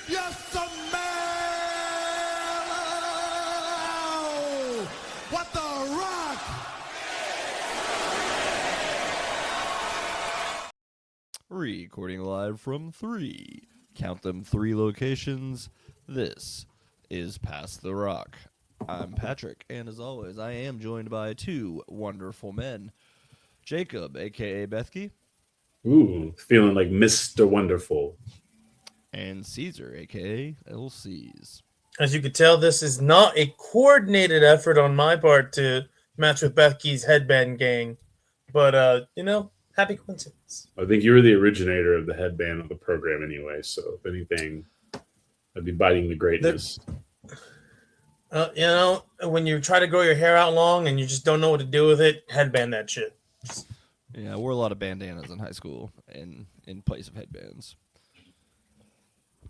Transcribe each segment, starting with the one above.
Yes, man! What the rock? Recording live from 3. Count them 3 locations. This is Past the Rock. I'm Patrick, and as always, I am joined by 2 wonderful men. Jacob, a.k.a. Bethke. Ooh, feeling like Mr. Wonderful. And Caesar, a.k.a. LCs. As you can tell, this is not a coordinated effort on my part to match with Bethke's headband gang. But, happy coincidence. I think you were the originator of the headband of the program anyway, so if anything, I'd be biting the greatness. When you try to grow your hair out long and you just don't know what to do with it, headband that shit. Yeah, I wore a lot of bandanas in high school and in place of headbands.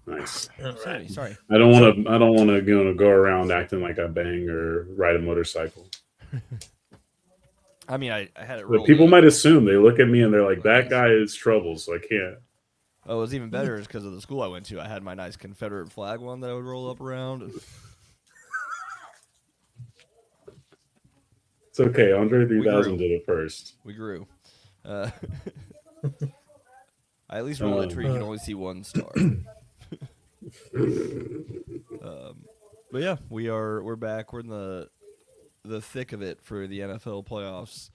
Nice. Right. Sorry. I don't want to go around acting like I bang or ride a motorcycle. I mean, I had it. But people might assume. They look at me and they're like, "That guy is trouble," so I can't. Oh, it was even better because of the school I went to. I had my nice Confederate flag one that I would roll up around. It's okay. Andre 3000 did it first. We grew. I at least rolled a tree. You can only see one star. But yeah, we're back. We're in the thick of it for the NFL playoffs,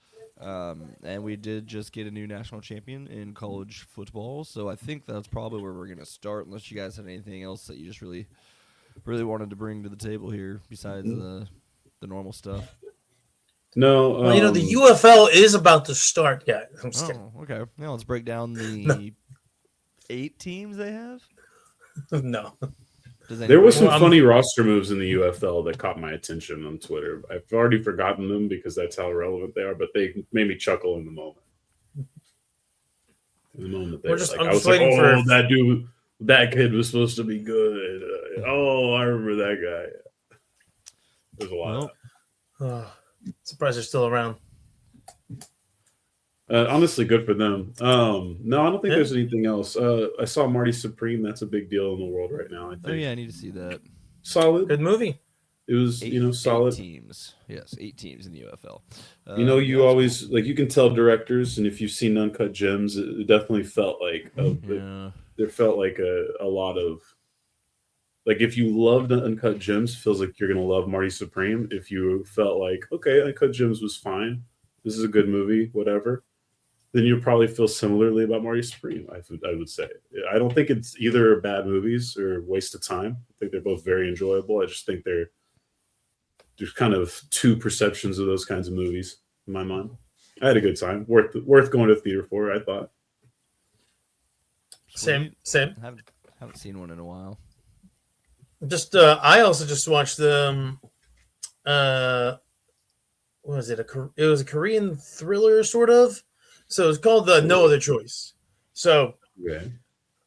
and we did just get a new national champion in college football. So I think that's probably where we're gonna start, unless you guys have anything else that you just really wanted to bring to the table here besides the normal stuff. No, Well, the UFL is about to start, guys. I'm just kidding. Okay. Now let's break down the 8 teams they have. No. There were some funny roster moves in the UFL that caught my attention on Twitter. I've already forgotten them because that's how relevant they are, but they made me chuckle in the moment. I was like, "Oh, that dude, that kid was supposed to be good." I remember that guy. There's a lot. Surprised they're still around. Honestly, good for them. No, I don't think there's anything else. I saw Marty Supreme. That's a big deal in the world right now, I think. Oh, yeah, I need to see that. Solid. Good movie. It was, solid. 8 teams. Yes, 8 teams in the UFL. You always, you can tell directors, and if you've seen Uncut Gems, it definitely felt like, there felt like a lot of, if you loved Uncut Gems, feels like you're going to love Marty Supreme. If you felt like, okay, Uncut Gems was fine, this is a good movie, whatever, then you'll probably feel similarly about Marty Supreme, I would say. I don't think it's either bad movies or waste of time. I think they're both very enjoyable. I just think there's kind of 2 perceptions of those kinds of movies in my mind. I had a good time. Worth going to the theater for, I thought. Same. Haven't seen one in a while. I also just watched the what was it? It was a Korean thriller, sort of. So it's called No Other Choice. So,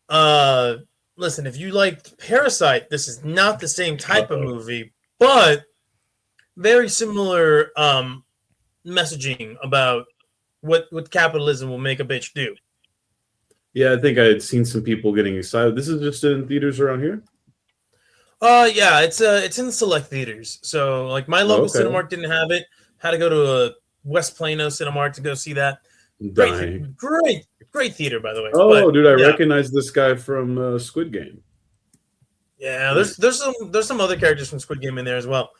listen, if you liked Parasite, this is not the same type of movie, but very similar messaging about what capitalism will make a bitch do. Yeah, I think I had seen some people getting excited. This is just in theaters around here? Yeah, it's in select theaters. So, my local Cinemark didn't have it. Had to go to a West Plano Cinemark to go see that. Great theater, by the way. Oh, dude, I recognize this guy from Squid Game. Yeah, there's some other characters from Squid Game in there as well.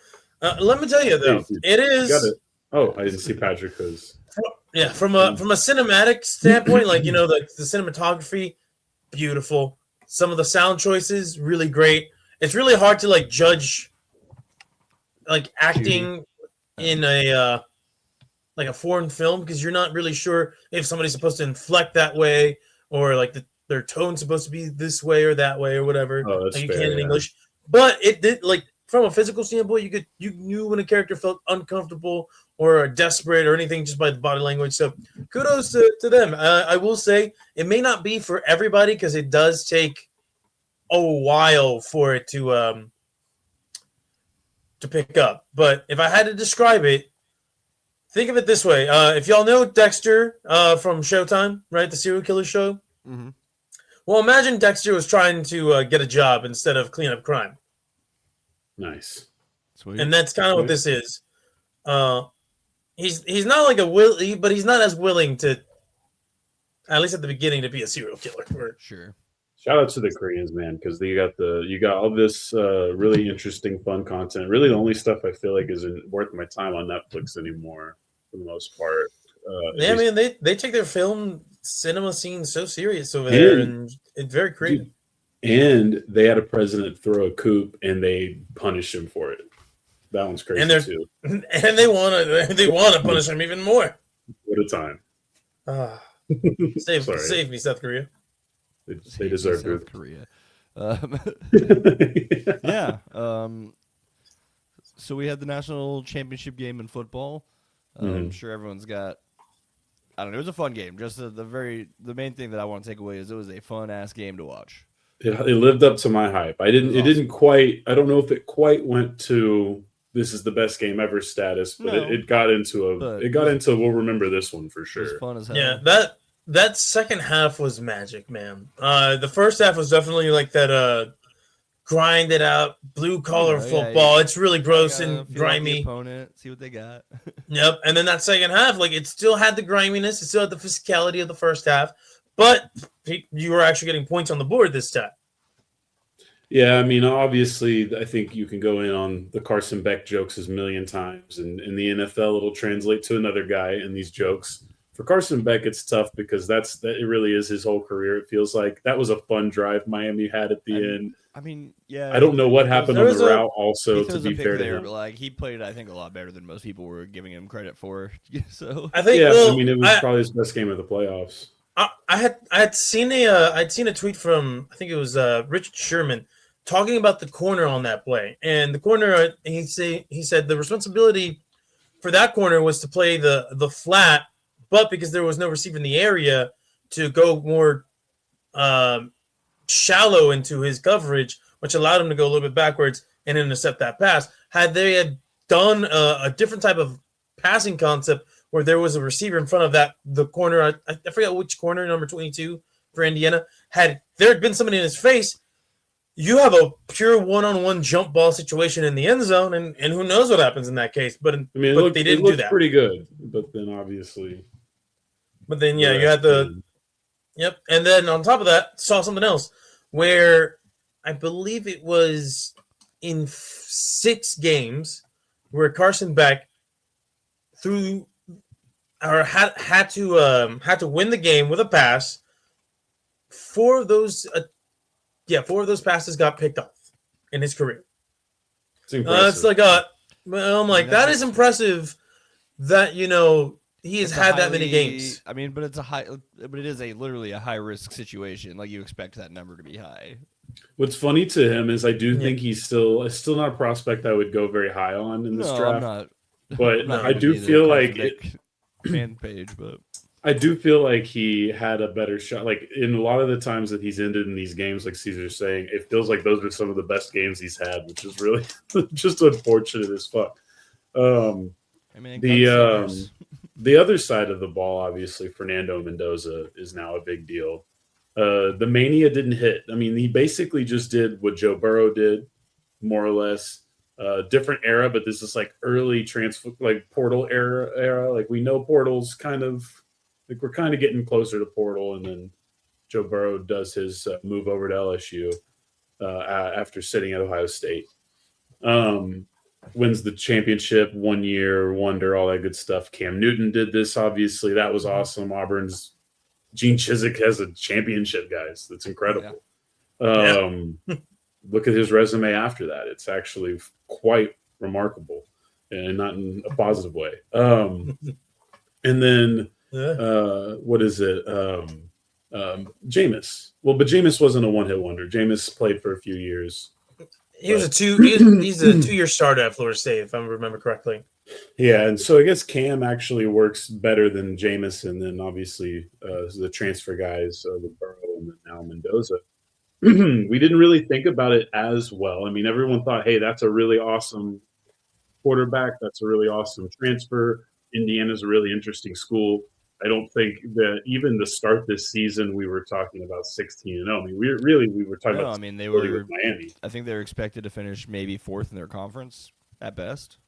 Let me tell you though, it is. Got it. Oh, I didn't see Patrick because. Yeah, from a cinematic standpoint, the cinematography, beautiful. Some of the sound choices, really great. It's really hard to judge, acting in a foreign film because you're not really sure if somebody's supposed to inflect that way or their tone's supposed to be this way or that way or whatever. Oh, that's you fair, can in English, but it did from a physical standpoint, you knew when a character felt uncomfortable or desperate or anything just by the body language. So kudos to them. I will say it may not be for everybody because it does take a while for it to pick up. But if I had to describe it, think of it this way. If y'all know Dexter from Showtime, right? The serial killer show. Mm-hmm. Well, imagine Dexter was trying to get a job instead of clean up crime. Nice. Sweet. And that's kind of what this is. He's not like but he's not as willing to, at least at the beginning, to be a serial killer. Sure. Shout out to the Koreans, man, because you got all this really interesting, fun content. Really, the only stuff I feel like isn't worth my time on Netflix anymore, for the most part. Yeah, man, they take their film cinema scene so serious over there, and it's very creative. And they had a president throw a coup, and they punished him for it. That one's crazy too. And they want to punish him even more. What a time! Save me, South Korea. They deserve South it. Korea. Yeah. So we had the national championship game in football. I'm sure everyone's got. I don't know. It was a fun game. Just the main thing that I want to take away is it was a fun ass game to watch. It lived up to my hype. It didn't quite. I don't know if it quite went to this is the best game ever status, but it got into we'll remember this one for sure. It was fun as hell. Yeah, that second half was magic, man. The first half was definitely like that grinded out blue collar football. Yeah. It's really gross and grimy. Opponent, see what they got. Yep. And then that second half, like it still had the griminess, it still had the physicality of the first half, but you were actually getting points on the board this time. Yeah, I mean, obviously, I think you can go in on the Carson Beck jokes a million times, and in the NFL, it'll translate to another guy in these jokes. For Carson Beck, it's tough because it really is his whole career. It feels like that was a fun drive Miami had at the end. I mean, yeah. I don't know what happened on the route. Also, to be fair to him, but like he played, I think, a lot better than most people were giving him credit for. So I think, I mean, it was probably his best game of the playoffs. I had seen a tweet from I think it was Richard Sherman talking about the corner on that play, and the corner he said the responsibility for that corner was to play the flat. But because there was no receiver in the area to go more shallow into his coverage, which allowed him to go a little bit backwards and intercept that pass. Had they done a different type of passing concept where there was a receiver in front of the corner, I forget which corner, number 22 for Indiana, had there had been somebody in his face, you have a pure one-on-one jump ball situation in the end zone, and who knows what happens in that case. But they didn't do that. Pretty good, but then obviously. But then, you had yep. And then on top of that, saw something else where I believe it was in 6 games where Carson Beck had to win the game with a pass. 4 of those passes got picked off in his career. It's impressive. It's like I'm like that is impressive. That he has had that many games. I mean, but it is literally a high risk situation. Like you expect that number to be high. What's funny to him is I do think he's still not a prospect I would go very high on in this draft. I'm not, but I do feel like fan page, but I do feel like he had a better shot. Like in a lot of the times that he's ended in these games, like Caesar's saying, it feels like those are some of the best games he's had, which is really just unfortunate as fuck. The other side of the ball, obviously, Fernando Mendoza is now a big deal. The mania didn't hit. I mean, he basically just did what Joe Burrow did, more or less. Different era, but this is like early transfer, like portal era. Like we know portal's kind of like we're kind of getting closer to portal, and then Joe Burrow does his move over to LSU after sitting at Ohio State. Wins the championship, 1 year wonder, all that good stuff. Cam Newton did this, obviously. That was awesome. Gene Chizik has a championship, guys. That's incredible. Look at his resume after that. It's actually quite remarkable, and not in a positive way. And then, what is it? Jameis. Well, but Jameis wasn't a one-hit wonder. Jameis played for a few years. He's a 2-year starter at Florida State, if I remember correctly. Yeah, and so I guess Cam actually works better than Jameis, and then obviously the transfer guys, the Burrow and then now Mendoza. We didn't really think about it as well. I mean, everyone thought, hey, that's a really awesome quarterback. That's a really awesome transfer. Indiana's a really interesting school. I don't think that even to start this season, we were talking about 16-0. I mean, we were talking No, about I mean they with were. Miami. I think they were expected to finish maybe 4th in their conference at best.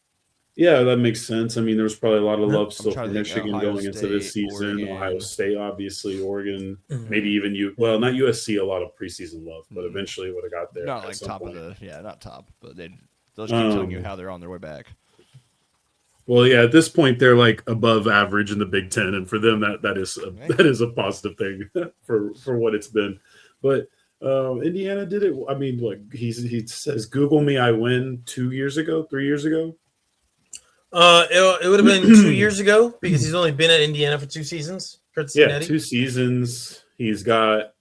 Yeah, that makes sense. I mean, there was probably a lot of love I'm still trying for to think. Michigan Ohio going into this State, season. Oregon. Ohio State, obviously, Oregon, Mhm. maybe even you. Well, not USC. A lot of preseason love, but eventually would have got there. Not at like some top point. of the. Yeah, not top, but they'll just keep telling you how they're on their way back. Well, yeah, at this point they're like above average in the Big Ten, and for them that is a positive thing for what it's been. But Indiana did it. I mean, like he says, "Google me, I win." 2 years ago, 3 years ago. It would have been 2 years ago because he's only been at Indiana for 2 seasons. Kurt Yeah, Signetti. 2 seasons. He's got.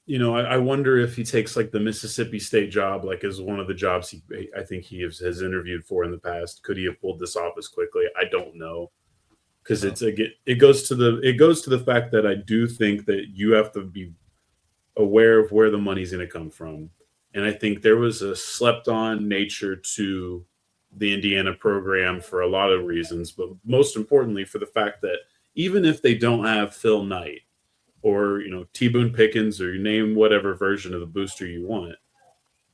I wonder if he takes like the Mississippi State job, like as one of the jobs I think he has interviewed for in the past. Could he have pulled this off as quickly? I don't know, because it goes to the fact that I do think that you have to be aware of where the money's going to come from, and I think there was a slept-on nature to the Indiana program for a lot of reasons, but most importantly for the fact that even if they don't have Phil Knight, or T. Boone Pickens, or you name whatever version of the booster you want,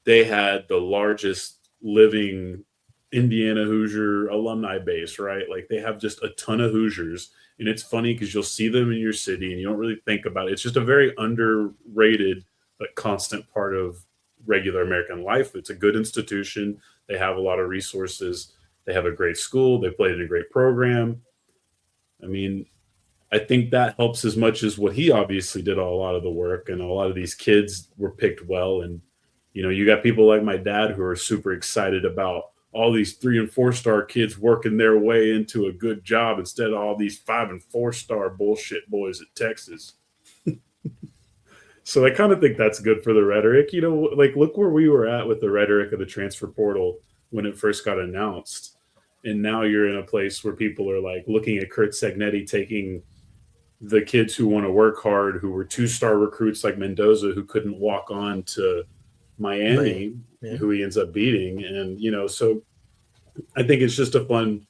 they had the largest living Indiana Hoosier alumni base, right? Like they have just a ton of Hoosiers, and it's funny because you'll see them in your city and you don't really think about it. It's just a very underrated but constant part of regular American life. It's a good institution. They have a lot of resources. They have a great school. They played in a great program. I mean, I think that helps as much as what he obviously did a lot of the work, and a lot of these kids were picked well. And, you got people like my dad who are super excited about all these 3- and 4-star kids working their way into a good job instead of all these 5- and 4-star bullshit boys at Texas. So I kind of think that's good for the rhetoric, like look where we were at with the rhetoric of the transfer portal when it first got announced. And now you're in a place where people are like looking at Kurt Signetti taking the kids who want to work hard, who were 2-star recruits like Mendoza, who couldn't walk on to Miami, who he ends up beating. And, so I think it's just a fun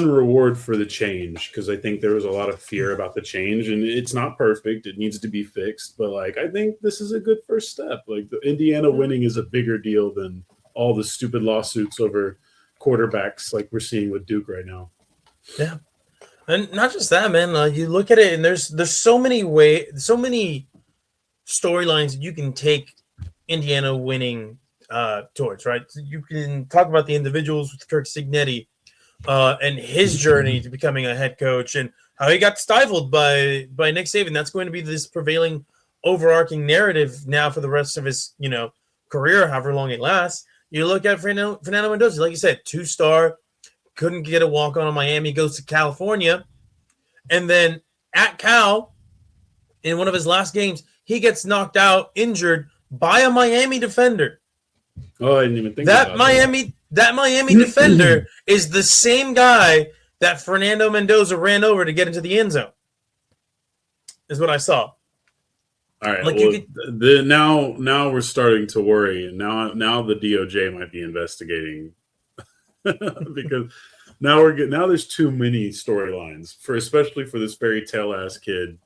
reward for the change, because I think there was a lot of fear about the change, and it's not perfect. It needs to be fixed. But like, I think this is a good first step. Like the Indiana winning is a bigger deal than all the stupid lawsuits over quarterbacks like we're seeing with Duke right now. Yeah. And not just that, man. You look at it, and there's so many storylines that you can take Indiana winning towards, right? So you can talk about the individuals with Kirk Signetti and his journey to becoming a head coach, and how he got stifled by Nick Saban. That's going to be this prevailing, overarching narrative now for the rest of his career, however long it lasts. You look at Fernando Mendoza, like you said, 2-star. Couldn't get a walk-on in Miami, goes to California. And then at Cal, in one of his last games, he gets knocked out, injured by a Miami defender. Oh, I didn't even think that about that Miami defender is the same guy that Fernando Mendoza ran over to get into the end zone, is what I saw. All right. Like well, now we're starting to worry. And now the DOJ might be investigating because now there's too many storylines especially for this fairy tale ass kid.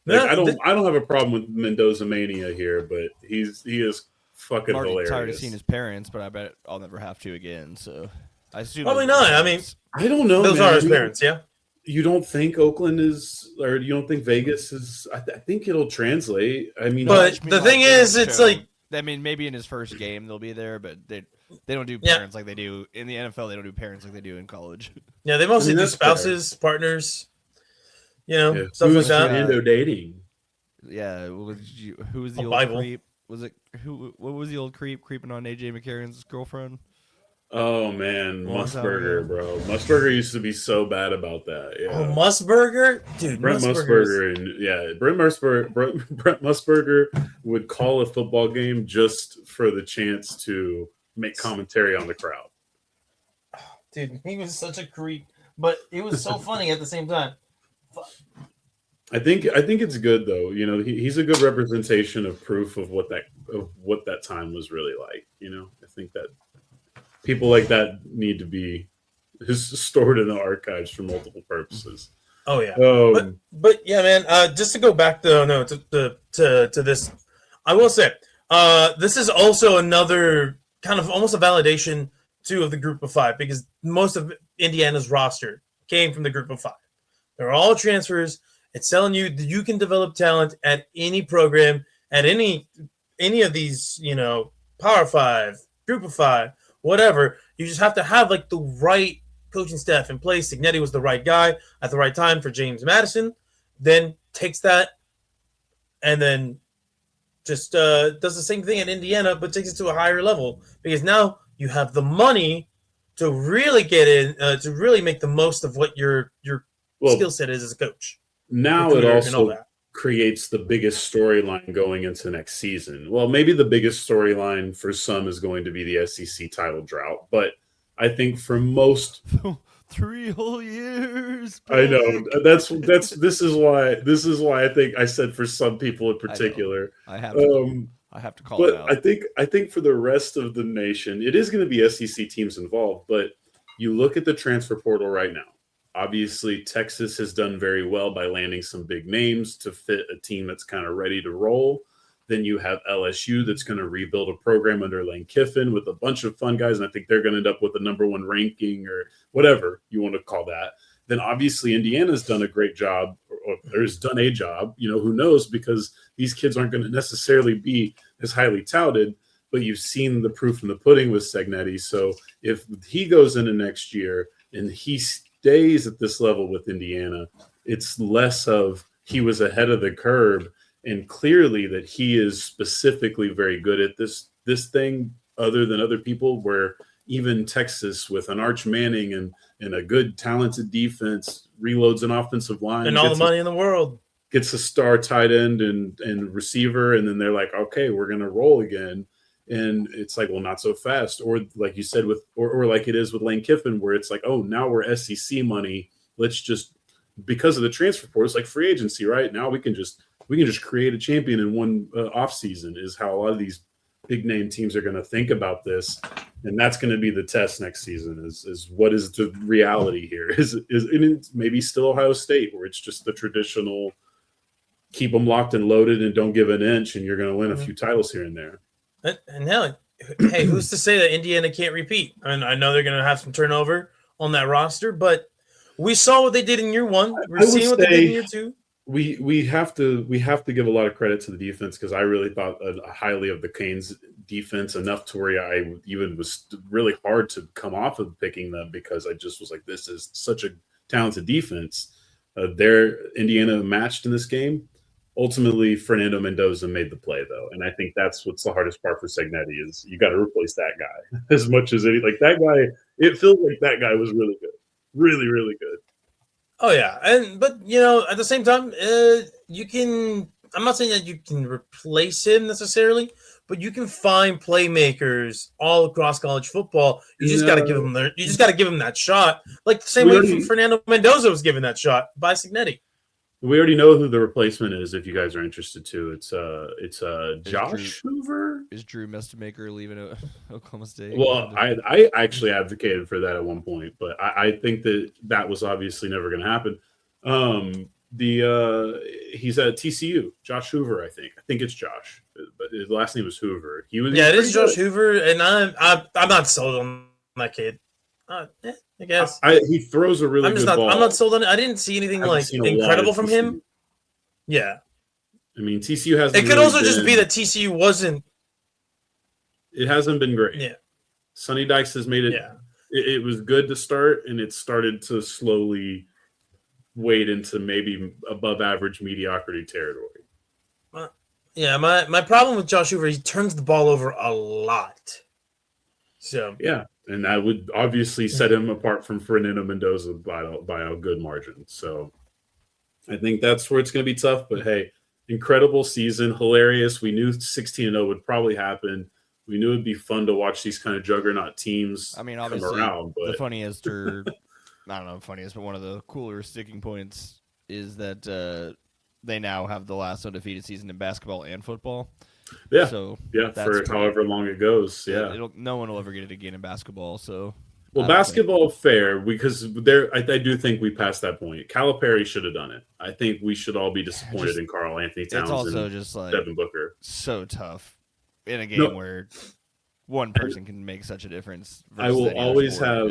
Like, I don't have a problem with Mendoza mania here, but he is fucking I'm already hilarious. tired of seeing his parents, but I bet I'll never have to again. So I assume probably not. I mean, I don't know. Those are his parents, yeah. You don't think Oakland is, or you don't think Vegas is? I think it'll translate. I mean, but the thing is, it's like, I mean, maybe in his first game they'll be there, but they don't do parents like they do in the NFL. They don't do parents like they do in college. Yeah, they mostly do spouses, partners, stuff like that. Fernando dating? Yeah, who was the old Bible creep? Was it who? What was the old creep creeping on AJ McCarron's girlfriend? Oh man, Musburger, bro. Musburger used to be so bad about that. Yeah. Oh, Musburger, dude. Brent Musburger, and Brent Musburger would call a football game just for the chance to make commentary on the crowd. Dude, he was such a creep, but it was so funny at the same time. I think it's good though. He's a good representation of proof of what that time was really like. I think that people like that need to be stored in the archives for multiple purposes. Oh yeah, Um, but yeah, man. Just to go back to this, I will say, this is also another kind of almost a validation too of the group of five because most of Indiana's roster came from the group of five. They're all transfers. It's telling you that you can develop talent at any program, at any of these, Power Five, Group of Five, whatever. You just have to have like the right coaching staff in place. Signetti was the right guy at the right time for James Madison. Then takes that and then just does the same thing in Indiana, but takes it to a higher level because now you have the money to really get in, to really make the most of what your skill set is as a coach. Now it And all also that. creates the biggest storyline going into next season. Well, maybe the biggest storyline for some is going to be the SEC title drought, but I think for most 3 whole years. I know this is why I think I said for some people in particular. I have to call it out. But I think for the rest of the nation, it is going to be SEC teams involved. But you look at the transfer portal right now. Obviously, Texas has done very well by landing some big names to fit a team that's kind of ready to roll. Then you have LSU that's going to rebuild a program under Lane Kiffin with a bunch of fun guys, and I think they're going to end up with the #1 ranking or whatever you want to call that. Then obviously Indiana's done a great job, or has done a job. Who knows, because these kids aren't going to necessarily be as highly touted, but you've seen the proof in the pudding with Segnetti. So if he goes into next year and he stays at this level with Indiana, it's less of he was ahead of the curve and clearly that he is specifically very good at this thing other than other people, where even Texas with an Arch Manning and a good talented defense reloads an offensive line and all the money in the world, gets a star tight end and receiver, and then they're like, okay, we're gonna roll again. And it's like, well, not so fast. Or like you said, or like it is with Lane Kiffin, where it's like, oh, now we're SEC money. Let's just, because of the transfer portal, it's like free agency, right? Now we can just create a champion in one off season, is how a lot of these big name teams are going to think about this. And that's going to be the test next season is what is the reality here? Is and it's maybe still Ohio State, where it's just the traditional keep them locked and loaded and don't give an inch, and you're going to win a few titles here and there. And hell, hey, who's to say that Indiana can't repeat? I mean, I know they're going to have some turnover on that roster, but we saw what they did in year one. We're seeing what they did in year two. We have to give a lot of credit to the defense, because I really thought highly of the Canes defense, enough to where I even was really hard to come off of picking them, because I just was like, this is such a talented defense. Indiana matched in this game. Ultimately, Fernando Mendoza made the play, though, and I think that's what's the hardest part for Segnetti is you got to replace that guy as much as any. Like that guy, it feels like that guy was really good, really, really good. Oh yeah, but at the same time, you can. I'm not saying that you can replace him necessarily, but you can find playmakers all across college football. You just got to give them You just got to give them that shot, like the same way Fernando Mendoza was given that shot by Signetti. We already know who the replacement is. If you guys are interested too, it's Josh Hoover. Is Drew Mestemaker leaving Oklahoma State? Well, I actually advocated for that at one point, but I think that was obviously never going to happen. He's at TCU, Josh Hoover. I think it's Josh, but his last name is Hoover. It is Josh Hoover, and I'm not sold on that kid. I guess he throws a really good ball. I'm not sold on it. I didn't see anything incredible from him. Yeah, I mean TCU has. It could also just be that TCU wasn't. It hasn't been great. Yeah, Sonny Dykes has made it. Yeah, it was good to start, and it started to slowly wade into maybe above average mediocrity territory. My problem with Josh Hoover, he turns the ball over a lot. So yeah. And that would obviously set him apart from Fernando Mendoza by a good margin. So I think that's where it's going to be tough. But, hey, incredible season, hilarious. We knew 16-0 would probably happen. We knew it would be fun to watch these kind of juggernaut teams come around. But the funniest, or I don't know funniest, but one of the cooler sticking points is that they now have the last undefeated season in basketball and football. Yeah. So for however long it goes. Yeah. No one will ever get it again in basketball. So Well, basketball fair because I do think we passed that point. Calipari should have done it. I think we should all be disappointed in Karl Anthony Towns. It's also and just like Devin Booker. So tough in a game where one person can make such a difference. I will always have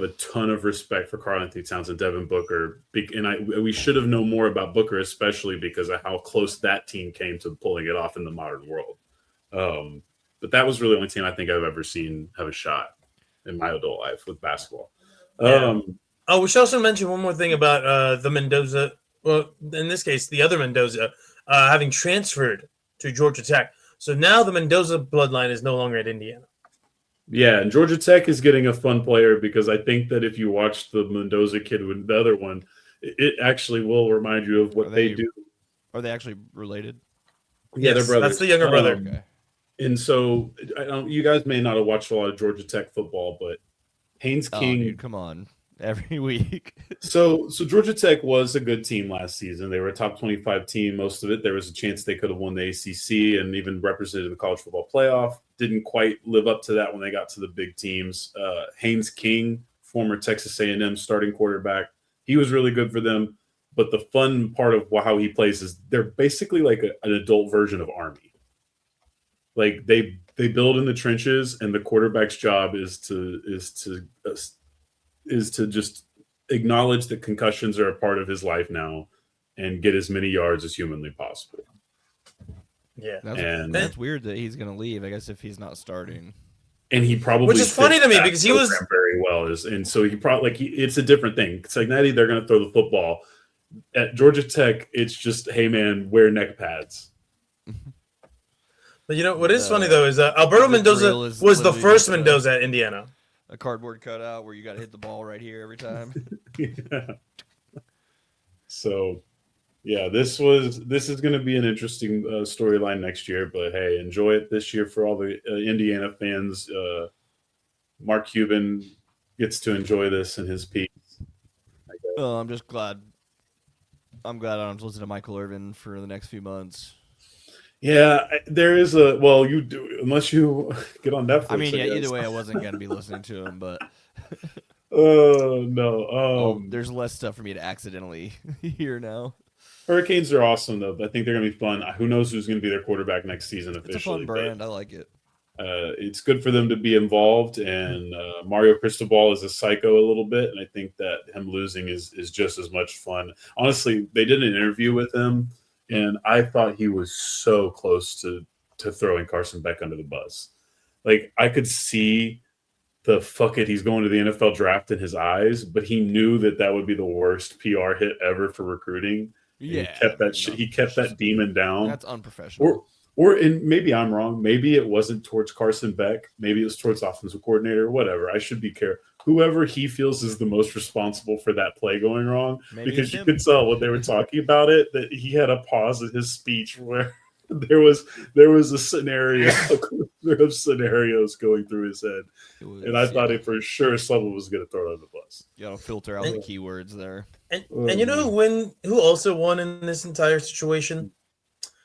a ton of respect for Karl Anthony Towns and Devin Booker, and we should have known more about Booker, especially because of how close that team came to pulling it off in the modern world. But that was really the only team I think I've ever seen have a shot in my adult life with basketball. We should also mention one more thing about the Mendoza. Well, in this case, the other Mendoza having transferred to Georgia Tech. So now the Mendoza bloodline is no longer at Indiana. Yeah, and Georgia Tech is getting a fun player because I think that if you watch the Mendoza kid with the other one, it actually will remind you of what they do. Are they actually related? Yeah, they're brothers. That's the younger brother. Okay. And so, you guys may not have watched a lot of Georgia Tech football, but Haynes King. Dude, come on, every week. so Georgia Tech was a good team last season. They were a top 25 team. Most of it, there was a chance they could have won the ACC and even represented the college football playoff. Didn't quite live up to that when they got to the big teams. Haynes King, former Texas A&M starting quarterback, he was really good for them. But the fun part of how he plays is they're basically like an adult version of Army. Like they build in the trenches, and the quarterback's job is to just acknowledge that concussions are a part of his life now, and get as many yards as humanly possible. Yeah, that's weird that he's going to leave. I guess if he's not starting, and he probably which is funny to me because he was very well, and so he probably it's a different thing. It's like Natty, they're going to throw the football at Georgia Tech. It's just, hey man, wear neck pads. But you know what is funny though is Alberto Mendoza was the first Mendoza at Indiana. A cardboard cutout where you got to hit the ball right here every time. Yeah. So, yeah, this is going to be an interesting storyline next year. But hey, enjoy it this year for all the Indiana fans. Mark Cuban gets to enjoy this in his peace. Well, I'm just glad. I'm glad I don't have to listen to Michael Irvin for the next few months. Yeah, there is you do unless you get on Netflix. I mean, yeah, either way, I wasn't going to be listening to him, but no. There's less stuff for me to accidentally hear now. Hurricanes are awesome, though. I think they're going to be fun. Who knows who's going to be their quarterback next season officially. It's a fun brand. I like it. It's good for them to be involved, and Mario Cristobal is a psycho a little bit, and I think that him losing is just as much fun. Honestly, they did an interview with him, and I thought he was so close to throwing Carson Beck under the bus. Like, I could see the fuck it, he's going to the NFL draft in his eyes, but he knew that would be the worst PR hit ever for recruiting. Yeah, he kept that demon down. That's unprofessional. And maybe I'm wrong. Maybe it wasn't towards Carson Beck. Maybe it was towards offensive coordinator. Whatever. I should be careful. Whoever he feels is the most responsible for that play going wrong, because you could tell when they were talking about it that he had a pause in his speech where there was a scenario. There were scenarios going through his head, and I thought it for sure someone was going to throw it on the bus. You got to filter out the keywords there. And you know who also won in this entire situation?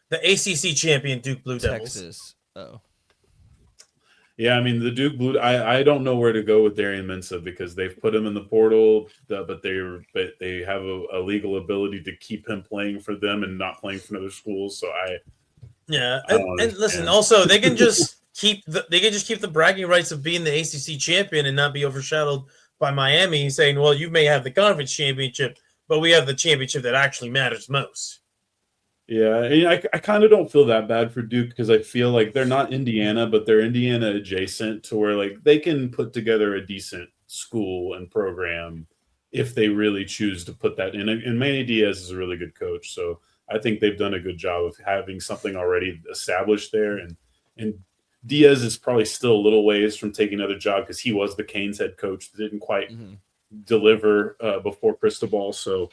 The ACC champion Duke Blue Devils. Texas. Oh. Yeah, I mean, the Duke Blue, I don't know where to go with Darian Mensah because they've put him in the portal, but they have a legal ability to keep him playing for them and not playing for other schools. So and listen, also they can just keep the bragging rights of being the ACC champion and not be overshadowed by Miami saying, well, you may have the conference championship, but we have the championship that actually matters most. Yeah, I kind of don't feel that bad for Duke because I feel like they're not Indiana, but they're Indiana adjacent to where like they can put together a decent school and program if they really choose to put that in. And Manny Diaz is a really good coach, so I think they've done a good job of having something already established there. And Diaz is probably still a little ways from taking another job because he was the Canes head coach that didn't quite deliver before Cristobal, so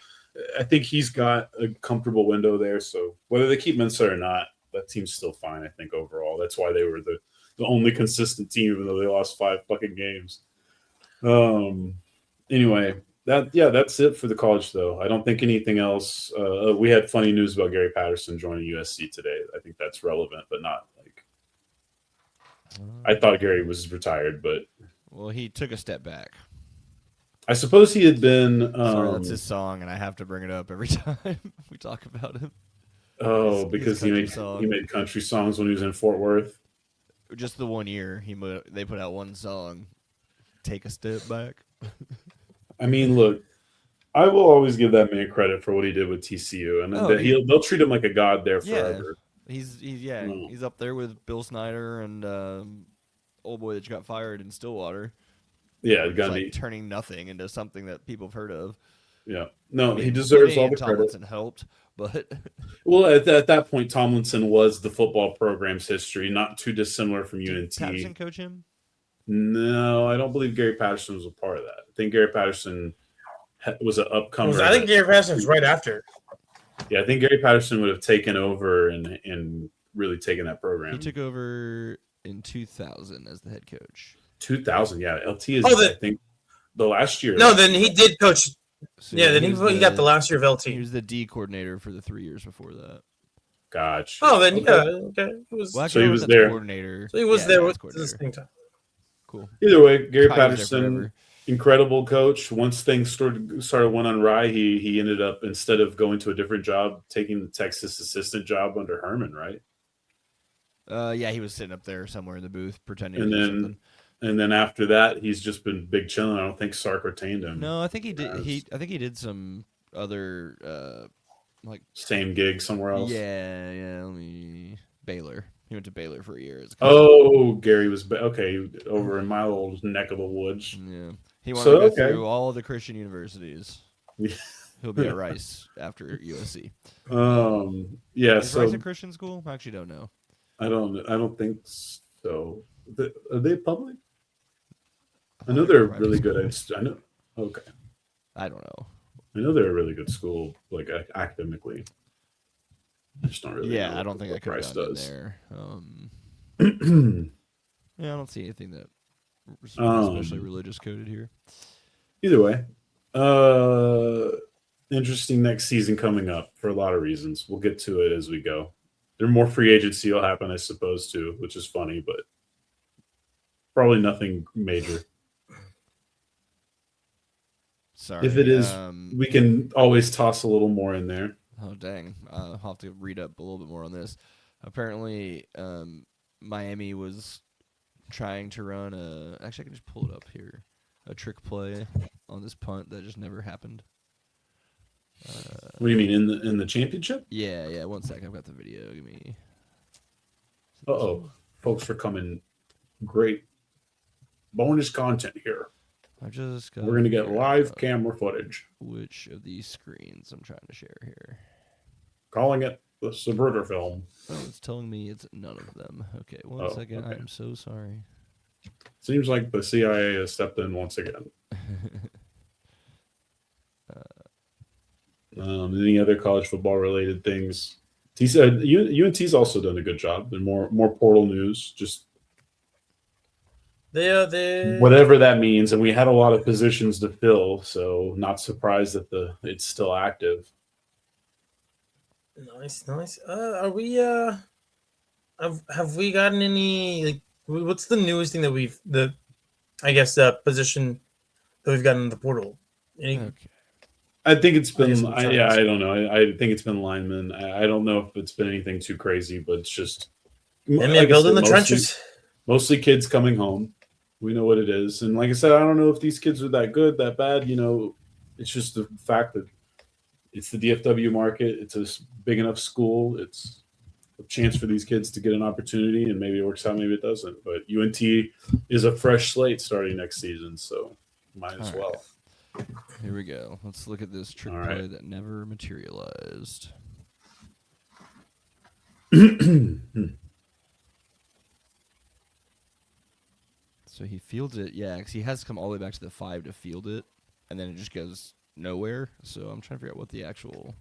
I think he's got a comfortable window there. So whether they keep Mensah or not, that team's still fine, I think, overall. That's why they were the only consistent team, even though they lost 5 fucking games. Anyway, that's it for the college, though. I don't think anything else. We had funny news about Gary Patterson joining USC today. I think that's relevant, but not like I thought Gary was retired, but Well, he took a step back. I suppose he had been. Sorry, that's his song, and I have to bring it up every time we talk about him. Oh, His because country he song. made country songs when he was in Fort Worth. Just the 1 year they put out one song, "Take a Step Back." I mean, look, I will always give that man credit for what he did with TCU, and they'll treat him like a god there forever. He's up there with Bill Snyder and old boy that got fired in Stillwater. Yeah, It's like turning nothing into something that people have heard of. Yeah, no, I mean, he deserves all the Tomlinson credit. helped, but well, at that point, Tomlinson was the football program's history, not too dissimilar from did UNT. Patterson coach him? No, I don't believe Gary Patterson was a part of that. I think Gary Patterson was an upcomer. I think Gary Patterson was right after. Yeah, I think Gary Patterson would have taken over and really taken that program. He took over in 2000 as the head coach. 2000, yeah. LT is, I think, the last year. No, then he did coach. So then he got the last year of LT. He was the D coordinator for the 3 years before that. Gotcha. Oh, then okay. So he was there. Coordinator. So he was there at the same time. Cool. Either way, Gary Patterson, incredible coach. Once things started went on awry, he ended up, instead of going to a different job, taking the Texas assistant job under Herman, right? Yeah, he was sitting up there somewhere in the booth pretending and to do then something. And then after that, he's just been big chilling. I don't think Sark retained him. No, I think he did. I think he did some other like same gig somewhere else. Yeah. Baylor. He went to Baylor for a year. Gary was over in my old neck of the woods. Yeah, he wanted to go through all the Christian universities. He'll be at Rice after USC. Yeah. Is Rice a Christian school? I actually don't know. I don't think so. Are they public? I know they're really good. I know. Okay. I don't know. I know they're a really good school, like academically. I just don't really. Yeah, I don't think I could have gotten in there. Yeah, I don't see anything that especially religious coded here. Either way, interesting next season coming up for a lot of reasons. We'll get to it as we go. There's more free agency will happen, I suppose, too, which is funny, but probably nothing major. Sorry. If it is, we can always toss a little more in there. Oh, dang. I'll have to read up a little bit more on this. Apparently, Miami was trying to run actually, I can just pull it up here. A trick play on this punt that just never happened. What do you mean, in the championship? Yeah. 1 second. I've got the video. Give me. Folks are coming. Great bonus content here. We're going to get live camera footage. Which of these screens I'm trying to share here? Calling it the Subverter film. Oh, it's telling me it's none of them. Okay, one second. Okay. I'm so sorry. Seems like the CIA has stepped in once again. Any other college football related things? UNT's also done a good job. There's more portal news. Just they whatever that means, and we had a lot of positions to fill, so not surprised that it's still active. Nice. Are we have we gotten any what's the newest thing that position that we've gotten in the portal? Okay. I think it's been I don't know. I think it's been linemen. I don't know if it's been anything too crazy, but it's just building the trenches. Mostly kids coming home. We know what it is. And like I said, I don't know if these kids are that good, that bad. It's just the fact that it's the DFW market. It's a big enough school. It's a chance for these kids to get an opportunity, and maybe it works out, maybe it doesn't. But UNT is a fresh slate starting next season, so might as well. Right. Here we go. Let's look at this trick play that never materialized. So he fields it, because he has to come all the way back to the 5 to field it, and then it just goes nowhere. So I'm trying to figure out what the actual...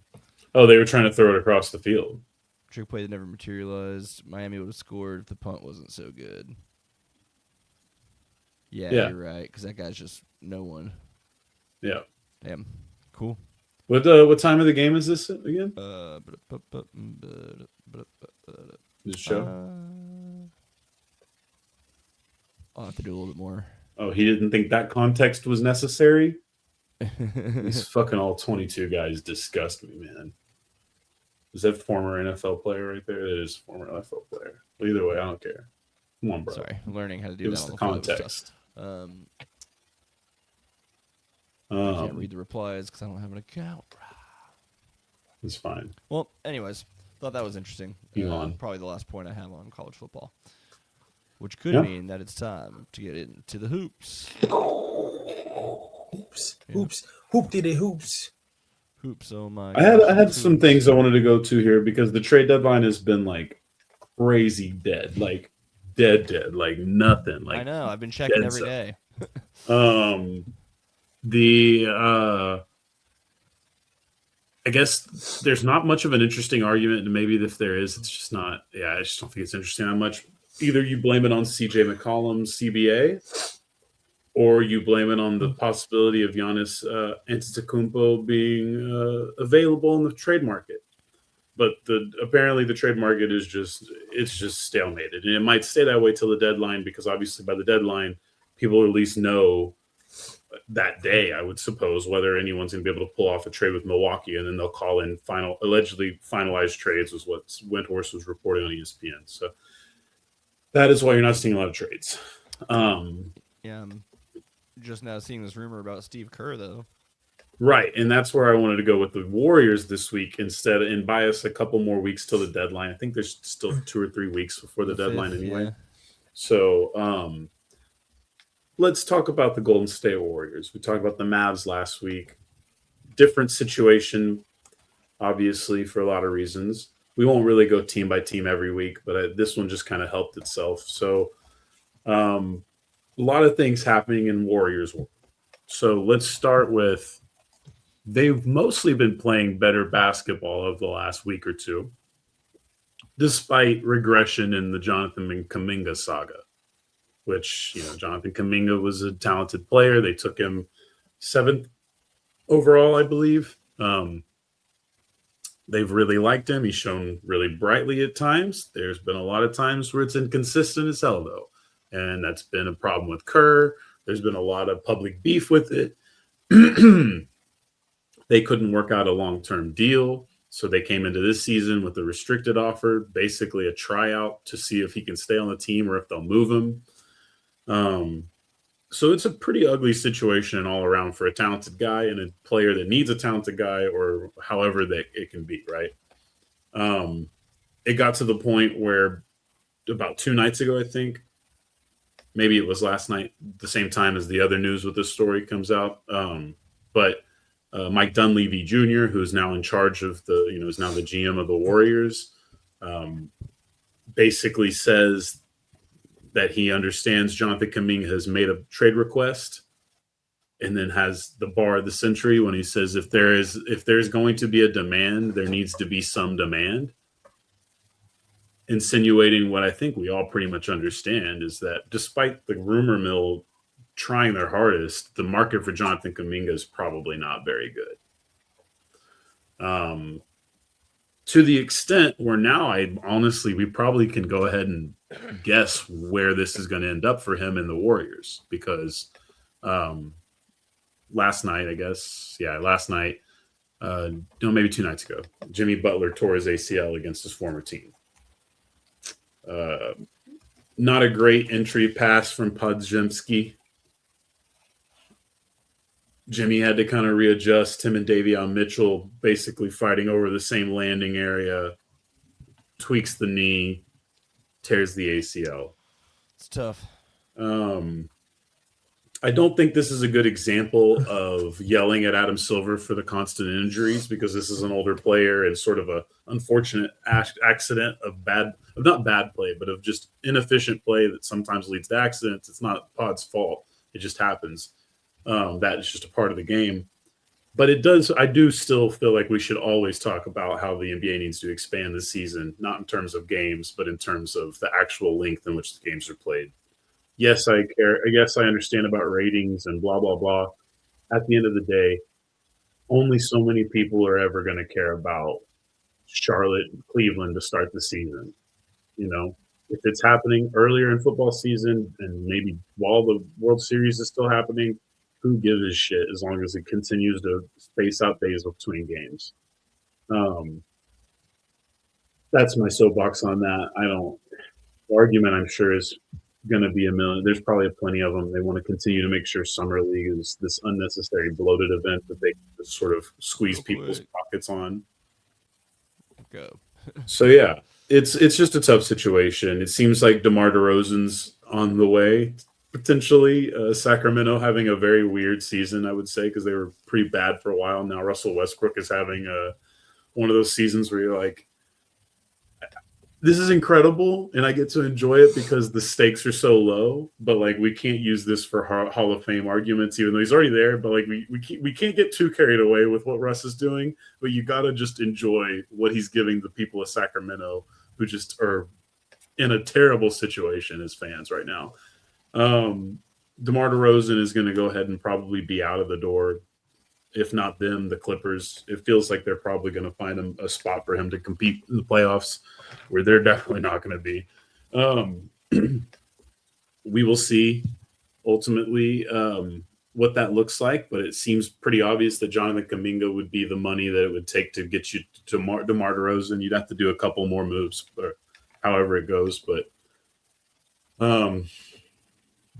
Oh, they were trying to throw it across the field. Trick play that never materialized. Miami would have scored if the punt wasn't so good. Yeah. You're right, because that guy's just no one. Yeah. Damn. Cool. What time of the game is this again? This show? I'll have to do a little bit more. Oh, he didn't think that context was necessary? These fucking all 22 guys disgust me, man. Is that former NFL player right there? It is former NFL player. Well, either way, I don't care. Come on, bro. Sorry, learning how to do Give that us on the the fly was tough. context. I can't read the replies because I don't have an account. It's fine. Well, anyways, thought that was interesting. Elon. Probably the last point I have on college football, which could Yeah. mean that it's time to get into the hoops. Hoops, hoops, hoop-diddy hoops. Hoops, oh my I gosh, had some hoops. things I wanted to go to here because the trade deadline has been like crazy dead, like dead, like nothing. Like I know. I've been checking dead every zone. day. I guess there's not much of an interesting argument, and maybe if there is, it's just not. Yeah, I just don't think it's interesting that much. Either you blame it on CJ McCollum's CBA, or you blame it on the possibility of Giannis Antetokounmpo being available in the trade market. But apparently the trade market is just stalemated, and it might stay that way till the deadline because obviously by the deadline, people at least know that day, I would suppose, whether anyone's going to be able to pull off a trade with Milwaukee, and then they'll call in allegedly finalized trades, was what Windhorst was reporting on ESPN. So that is why you're not seeing a lot of trades. Yeah, I'm just now seeing this rumor about Steve Kerr, though. Right, and that's where I wanted to go with the Warriors this week instead, and buy us a couple more weeks till the deadline. I think there's still 2 or 3 weeks before the deadline 5th, anyway. yeah. So let's talk about the Golden State Warriors. We talked about the Mavs last week. Different situation, obviously, for a lot of reasons. We won't really go team by team every week, but this one just kind of helped itself. So a lot of things happening in Warriors. So let's start with they've mostly been playing better basketball over the last week or two, despite regression in the Jonathan Kuminga saga. Which, Jonathan Kuminga was a talented player. They took him 7th overall, I believe. They've really liked him. He's shown really brightly at times. There's been a lot of times where it's inconsistent as hell, though. And that's been a problem with Kerr. There's been a lot of public beef with it. They couldn't work out a long-term deal. So they came into this season with a restricted offer, basically a tryout to see if he can stay on the team or if they'll move him. So it's a pretty ugly situation all around for a talented guy and a player that needs a talented guy, or however that it can be, right? It got to the point where about 2 nights ago, I think, maybe it was last night, the same time as the other news with this story comes out. But Mike Dunleavy Jr., who's now in charge of is now the GM of the Warriors, basically says that he understands Jonathan Kuminga has made a trade request, and then has the bar of the century when he says if there's going to be a demand, there needs to be some demand, insinuating what I think we all pretty much understand is that despite the rumor mill trying their hardest, the market for Jonathan Kuminga is probably not very good. To the extent where now we probably can go ahead and guess where this is going to end up for him in the Warriors, because last night, maybe 2 nights ago, Jimmy Butler tore his ACL against his former team. Not a great entry pass from Podziemski. Jimmy had to kind of readjust. Him and Davion Mitchell basically fighting over the same landing area. Tweaks the knee, tears the ACL. It's tough. I don't think this is a good example of yelling at Adam Silver for the constant injuries, because this is an older player and sort of a unfortunate accident of not bad play, but of just inefficient play that sometimes leads to accidents. It's not Pod's fault. It just happens. That is just a part of the game. But I do still feel like we should always talk about how the NBA needs to expand this season, not in terms of games, but in terms of the actual length in which the games are played. Yes, I care. Yes, I understand about ratings and blah, blah, blah. At the end of the day, only so many people are ever going to care about Charlotte and Cleveland to start the season. if it's happening earlier in football season and maybe while the World Series is still happening, who gives a shit as long as it continues to space out days between games. That's my soapbox on that. The argument I'm sure is going to be a million. There's probably plenty of them. They want to continue to make sure Summer League is this unnecessary bloated event that they just sort of squeeze people's pockets on. Go. So yeah, it's just a tough situation. It seems like DeMar DeRozan's on the way potentially. Sacramento having a very weird season, I would say, because they were pretty bad for a while. Now Russell Westbrook is having one of those seasons where you're like, this is incredible, and I get to enjoy it because the stakes are so low. But like, we can't use this for Hall of Fame arguments, even though he's already there. But like, we can't get too carried away with what Russ is doing. But you got to just enjoy what he's giving the people of Sacramento, who just are in a terrible situation as fans right now. DeMar DeRozan is going to go ahead and probably be out of the door. If not them, the Clippers. It feels like they're probably going to find him a spot for him to compete in the playoffs, where they're definitely not going to be. We will see ultimately what that looks like, but it seems pretty obvious that Jonathan Kuminga would be the money that it would take to get you to DeMar DeRozan. You'd have to do a couple more moves, or however it goes, but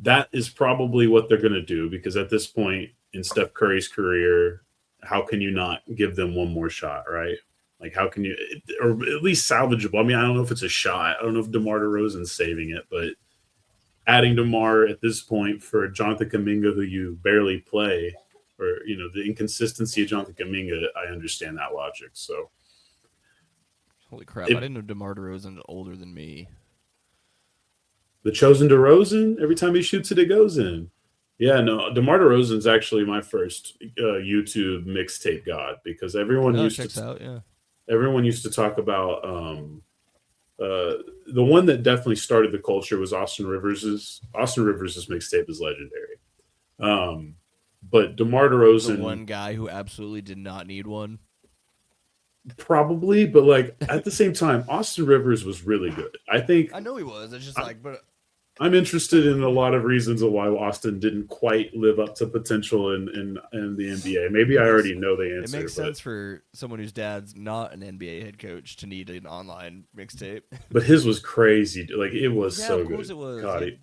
that is probably what they're going to do, because at this point in Steph Curry's career, how can you not give them one more shot, right? Like, how can you, or at least salvageable? I mean, I don't know if it's a shot. I don't know if DeMar DeRozan's saving it, but adding DeMar at this point for Jonathan Kuminga, who you barely play, or, the inconsistency of Jonathan Kuminga, I understand that logic. So, holy crap! I didn't know DeMar DeRozan was older than me. The chosen DeRozan, every time he shoots it goes in. Yeah, no, DeMar DeRozan's actually my first YouTube mixtape god, because everyone used to talk about the one that definitely started the culture was Austin Rivers's. Austin Rivers's mixtape is legendary. But DeMar DeRozan, the one guy who absolutely did not need one. Probably, but like at the same time, Austin Rivers was really good. I know he was. It's just but I'm interested in a lot of reasons of why Austin didn't quite live up to potential in the NBA. Maybe I already know the answer. It makes sense for someone whose dad's not an NBA head coach to need an online mixtape. But his was crazy. Like, it was so of good. Course it was. God,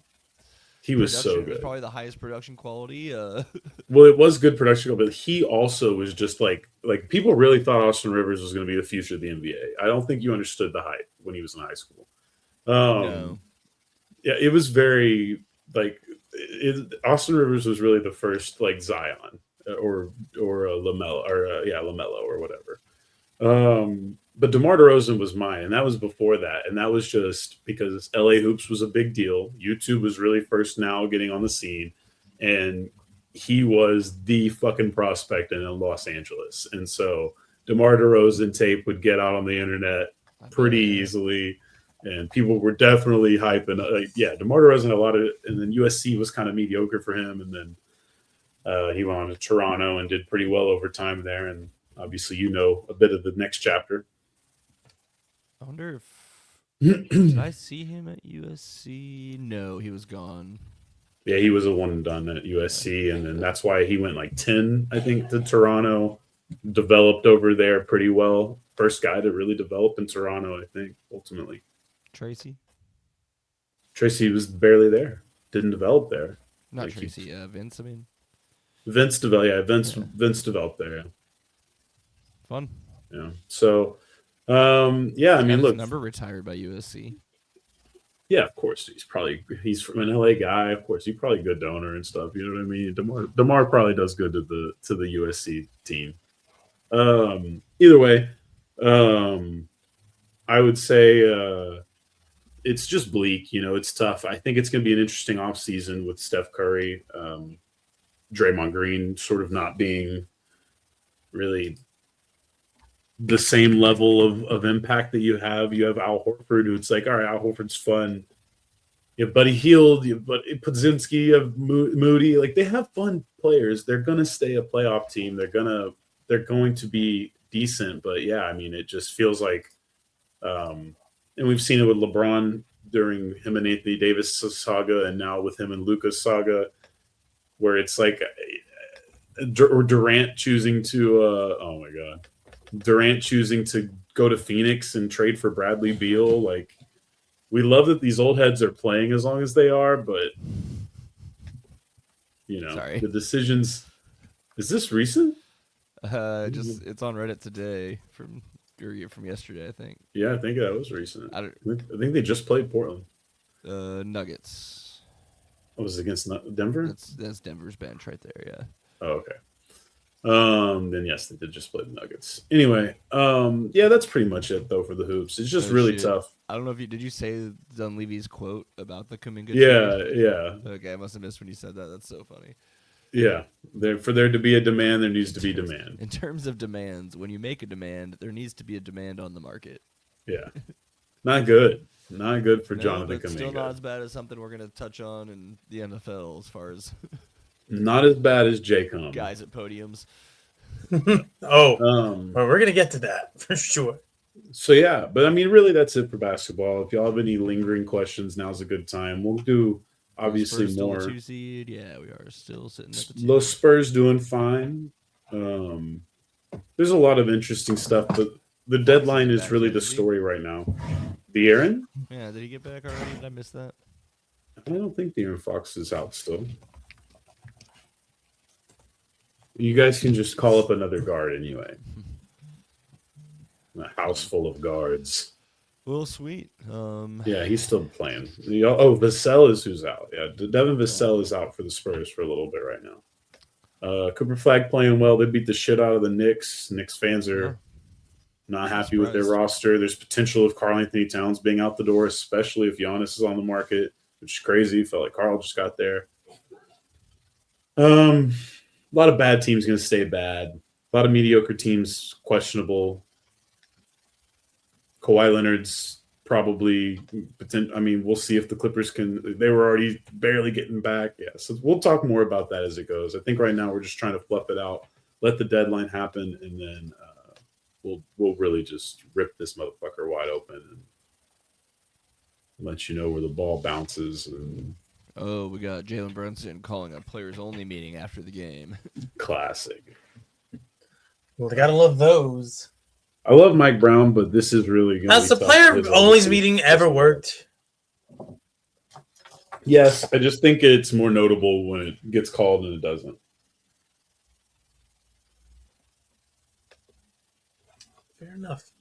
he was so good. Was probably the highest production quality. Well, it was good production, but he also was just like people really thought Austin Rivers was going to be the future of the NBA. I don't think you understood the hype when he was in high school. No. Yeah, it was very Austin Rivers was really the first like Zion or LaMelo LaMelo or whatever. But DeMar DeRozan was mine, and that was before that, and that was just because LA Hoops was a big deal. YouTube was really first now getting on the scene, and he was the fucking prospect in Los Angeles, and so DeMar DeRozan tape would get out on the internet pretty easily. And people were definitely hyping. DeMar DeRozan had a lot of it, and then USC was kind of mediocre for him, and then he went on to Toronto and did pretty well over time there. And obviously, a bit of the next chapter. I wonder if did I see him at USC? No, he was gone. Yeah, he was a one and done at USC, and then that's why he went like 10, I think, to Toronto. Developed over there pretty well. First guy to really develop in Toronto, I think, ultimately. Tracy was barely there. Didn't develop there. Not Tracy. Vince. I mean, Vince developed. Yeah, Vince developed there. Yeah. Fun. Yeah. So, I mean, look. Number retired by USC. Yeah, of course. He's from an LA guy. Of course, he's probably a good donor and stuff. You know what I mean? DeMar probably does good to the USC team. Either way, I would say it's just bleak. It's tough. I think it's going to be an interesting offseason with Steph Curry, Draymond Green sort of not being really the same level of impact that you have. You have Al Horford, who it's like, all right, Al Horford's fun. You have Buddy Hield, you have Podzinski, you have Moody. Like, they have fun players. They're going to stay a playoff team. They're going to be decent. But, yeah, I mean, it just feels like and we've seen it with LeBron during him and Anthony Davis saga, and now with him and Luka's saga, where it's like or Durant choosing to oh my god, Durant choosing to go to Phoenix and trade for Bradley Beal. Like, we love that these old heads are playing as long as they are, but the decisions. Is this recent? It's on Reddit today from yesterday, I think. Yeah, I think that was recent. I think they just played Portland. Nuggets. Oh, was it against Denver? That's Denver's bench right there. Yeah. Oh, okay. Then yes, they did just play the Nuggets. Anyway, yeah, that's pretty much it though for the hoops. It's just really tough. I don't know if did you say Dunleavy's quote about the Kuminga? Yeah. Okay, I must have missed when you said that. That's so funny. Yeah, for there to be a demand, there needs to be demand. In terms of demands, when you make a demand, there needs to be a demand on the market. Yeah, not good. Not good for Jonathan Kuminga. Still not as bad as something we're going to touch on in the NFL as far as not as bad as J-Com. Guys at podiums. Well, we're going to get to that for sure. So, yeah, but I mean, really, that's it for basketball. If y'all have any lingering questions, now's a good time. We'll do obviously more. Still 2 seed. Yeah, we are still sitting at the 2. Los Spurs doing fine. There's a lot of interesting stuff, but the deadline is really the story right now. The Aaron? Yeah, did he get back already? Did I miss that? I don't think the Aaron Fox is out still. You guys can just call up another guard anyway. A house full of guards. Well, sweet. Yeah, he's still playing. Vassell is who's out. Yeah, Devin Vassell is out for the Spurs for a little bit right now. Cooper Flag playing well. They beat the shit out of the Knicks. Knicks fans are not happy with their roster. There's potential of Karl Anthony Towns being out the door, especially if Giannis is on the market, which is crazy. Felt like Karl just got there. A lot of bad teams going to stay bad. A lot of mediocre teams questionable. Kawhi Leonard's probably I mean, we'll see if the Clippers can. They were already barely getting back. Yeah, so we'll talk more about that as it goes. I think right now we're just trying to fluff it out, let the deadline happen, and then we'll really just rip this motherfucker wide open and let you know where the ball bounces. And we got Jalen Brunson calling a players-only meeting after the game. Classic. Well, they gotta love those. I love Mike Brown, but this is really going to be Has the player-only meeting ever worked? Yes, I just think it's more notable when it gets called and it doesn't. Fair enough.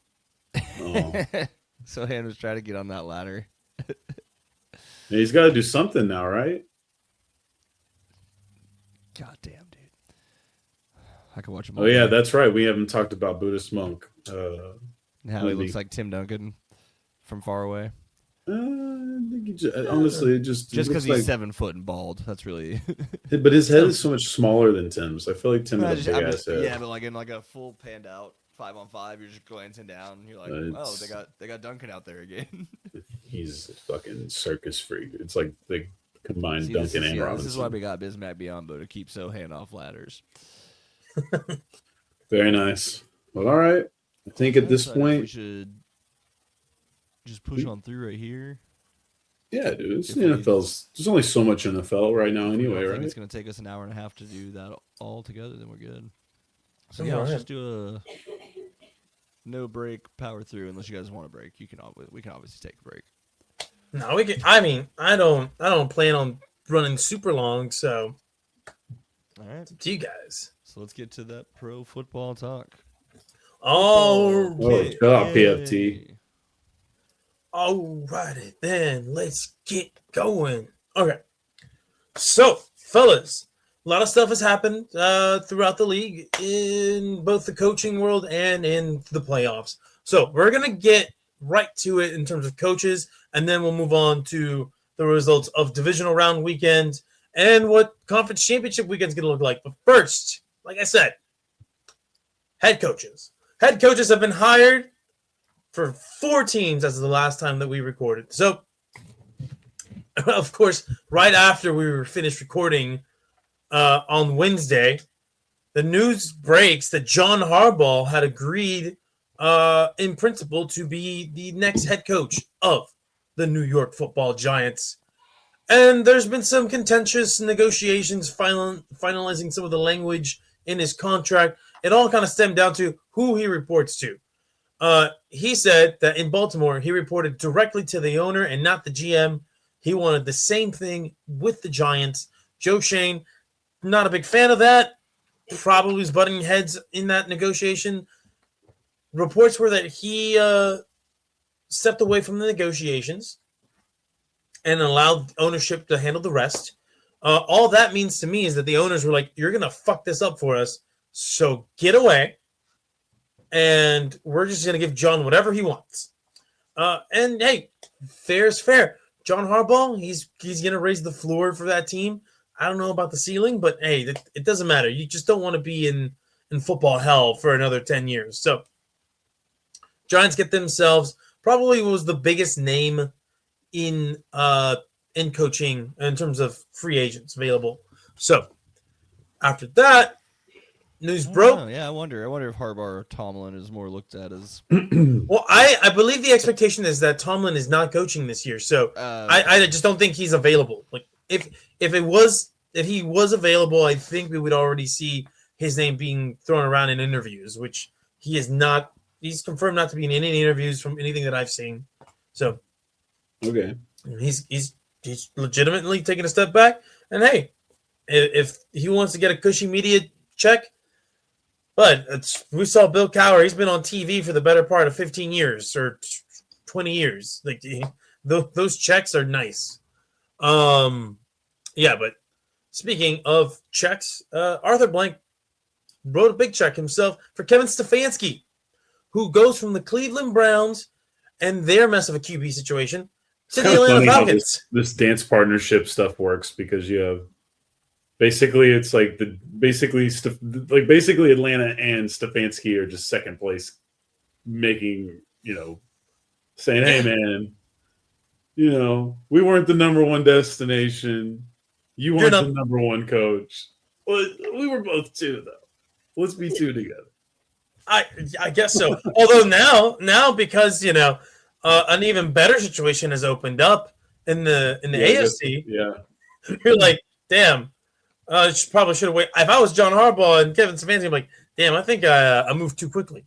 Oh. So Hannah's trying to get on that ladder. He's got to do something now, right? God damn, dude. I can watch him. Oh, yeah, that's right. We haven't talked about Buddhist Monk. How he looks like Tim Duncan from far away. I think honestly, just because he's 7 foot and bald. That's really. But his head is so much smaller than Tim's. I feel like Tim has a big ass head. Yeah, but like in like a full panned out 5-on-5, you're just glancing down. And you're like, oh, they got Duncan out there again. He's a fucking circus freak. It's like they combined Duncan and Robinson. This is why we got Bismack Biyombo to keep Sohan off ladders. Very nice. Well, all right. I think at this point we should just push on through right here. Yeah, dude. There's only so much NFL right now anyway, right? It's going to take us an hour and a half to do that all together, then we're good. So yeah, let's just do a no break power through unless you guys want a break. We can obviously take a break. No, we can. I mean, I don't plan on running super long, so all right, it's up to you guys. So let's get to that pro football talk. Oh, shut up, PFT. Alrighty then, let's get going. Okay, so fellas, a lot of stuff has happened throughout the league in both the coaching world and in the playoffs. So we're gonna get right to it in terms of coaches, and then we'll move on to the results of divisional round weekend and what conference championship weekend is gonna look like. But first, like I said, head coaches. Head coaches have been hired for 4 teams as of the last time that we recorded. So, of course, right after we were finished recording on Wednesday, the news breaks that John Harbaugh had agreed in principle to be the next head coach of the New York Football Giants. And there's been some contentious negotiations finalizing some of the language in his contract. It all kind of stemmed down to who he reports to. He said that in Baltimore, he reported directly to the owner and not the GM. He wanted the same thing with the Giants. Joe Shane, not a big fan of that. Probably was butting heads in that negotiation. Reports were that he stepped away from the negotiations and allowed ownership to handle the rest. All that means to me is that the owners were like, you're going to fuck this up for us, so get away, and we're just going to give John whatever he wants. And, hey, fair's fair. John Harbaugh, he's going to raise the floor for that team. I don't know about the ceiling, but, hey, it doesn't matter. You just don't want to be in football hell for another 10 years. So Giants get themselves probably was the biggest name in coaching in terms of free agents available. So after that, news broke. Yeah, I wonder if Harbaugh or Tomlin is more looked at as. Well, I believe the expectation is that Tomlin is not coaching this year, so I just don't think he's available. Like if he was available, I think we would already see his name being thrown around in interviews, which he is not. He's confirmed not to be in any interviews from anything that I've seen. So, okay, he's legitimately taking a step back. And hey, if he wants to get a cushy media check, but we saw Bill Cowher. He's been on TV for the better part of 15 years or 20 years. Like those checks are nice. Yeah, but speaking of checks, Arthur Blank wrote a big check himself for Kevin Stefanski, who goes from the Cleveland Browns and their mess of a QB situation to the Atlanta Falcons. This dance partnership stuff works because you have basically it's like basically Atlanta and Stefanski are just second place, making saying, hey man, we weren't the number one destination. You weren't the number one coach. Well, we were both two though. Let's be two together. I guess so. Although now because an even better situation has opened up in the AFC. You're like, damn, probably should have waited. If I was John Harbaugh and Kevin Stefanski, I'm like, damn, I think I moved too quickly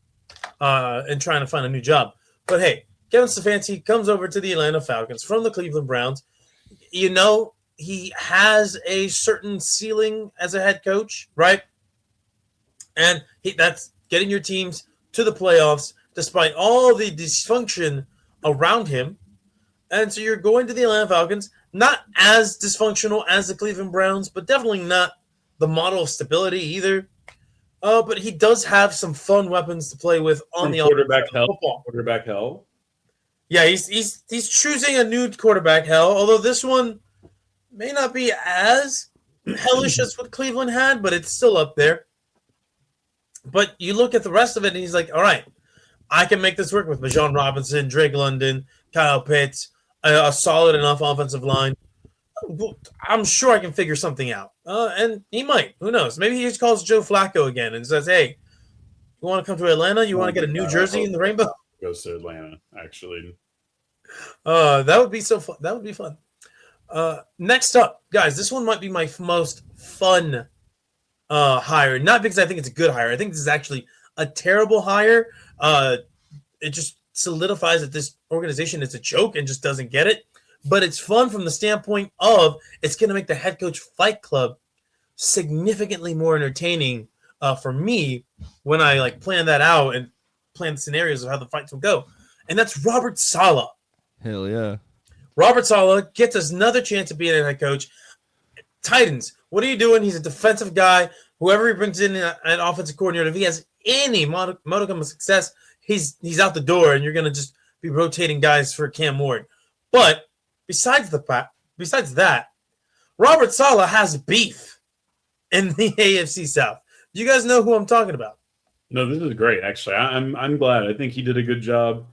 in trying to find a new job. But hey, Kevin Stefanski comes over to the Atlanta Falcons from the Cleveland Browns. He has a certain ceiling as a head coach, right? And that's getting your teams to the playoffs despite all the dysfunction around him. And so you're going to the Atlanta Falcons, not as dysfunctional as the Cleveland Browns, but definitely not the model of stability either. But he does have some fun weapons to play with on the quarterback hell. Quarterback hell. Yeah, he's choosing a new quarterback hell, although this one may not be as hellish as what Cleveland had, but it's still up there. But you look at the rest of it, and he's like, all right, I can make this work with Bijan Robinson, Drake London, Kyle Pitts, a solid enough offensive line. I'm sure I can figure something out. And he might. Who knows? Maybe he just calls Joe Flacco again and says, hey, you want to come to Atlanta? You want to get a new jersey in the rainbow? Goes to Atlanta, actually. That would be so fun. That would be fun. Next up, guys, this one might be my most fun hire, not because I think it's a good hire. I think this is actually a terrible hire. It just solidifies that this organization is a joke and just doesn't get it. But it's fun from the standpoint of it's going to make the head coach fight club significantly more entertaining for me when I plan that out and plan scenarios of how the fights will go. And that's Robert Saleh. Hell yeah. Robert Saleh gets us another chance to be a head coach. Titans, what are you doing? He's a defensive guy. Whoever he brings in an offensive coordinator, if he has any modicum of success, he's out the door, and you're going to just be rotating guys for Cam Ward. But besides that, Robert Saleh has beef in the AFC South. Do you guys know who I'm talking about? No, this is great. Actually, I'm glad. I think he did a good job.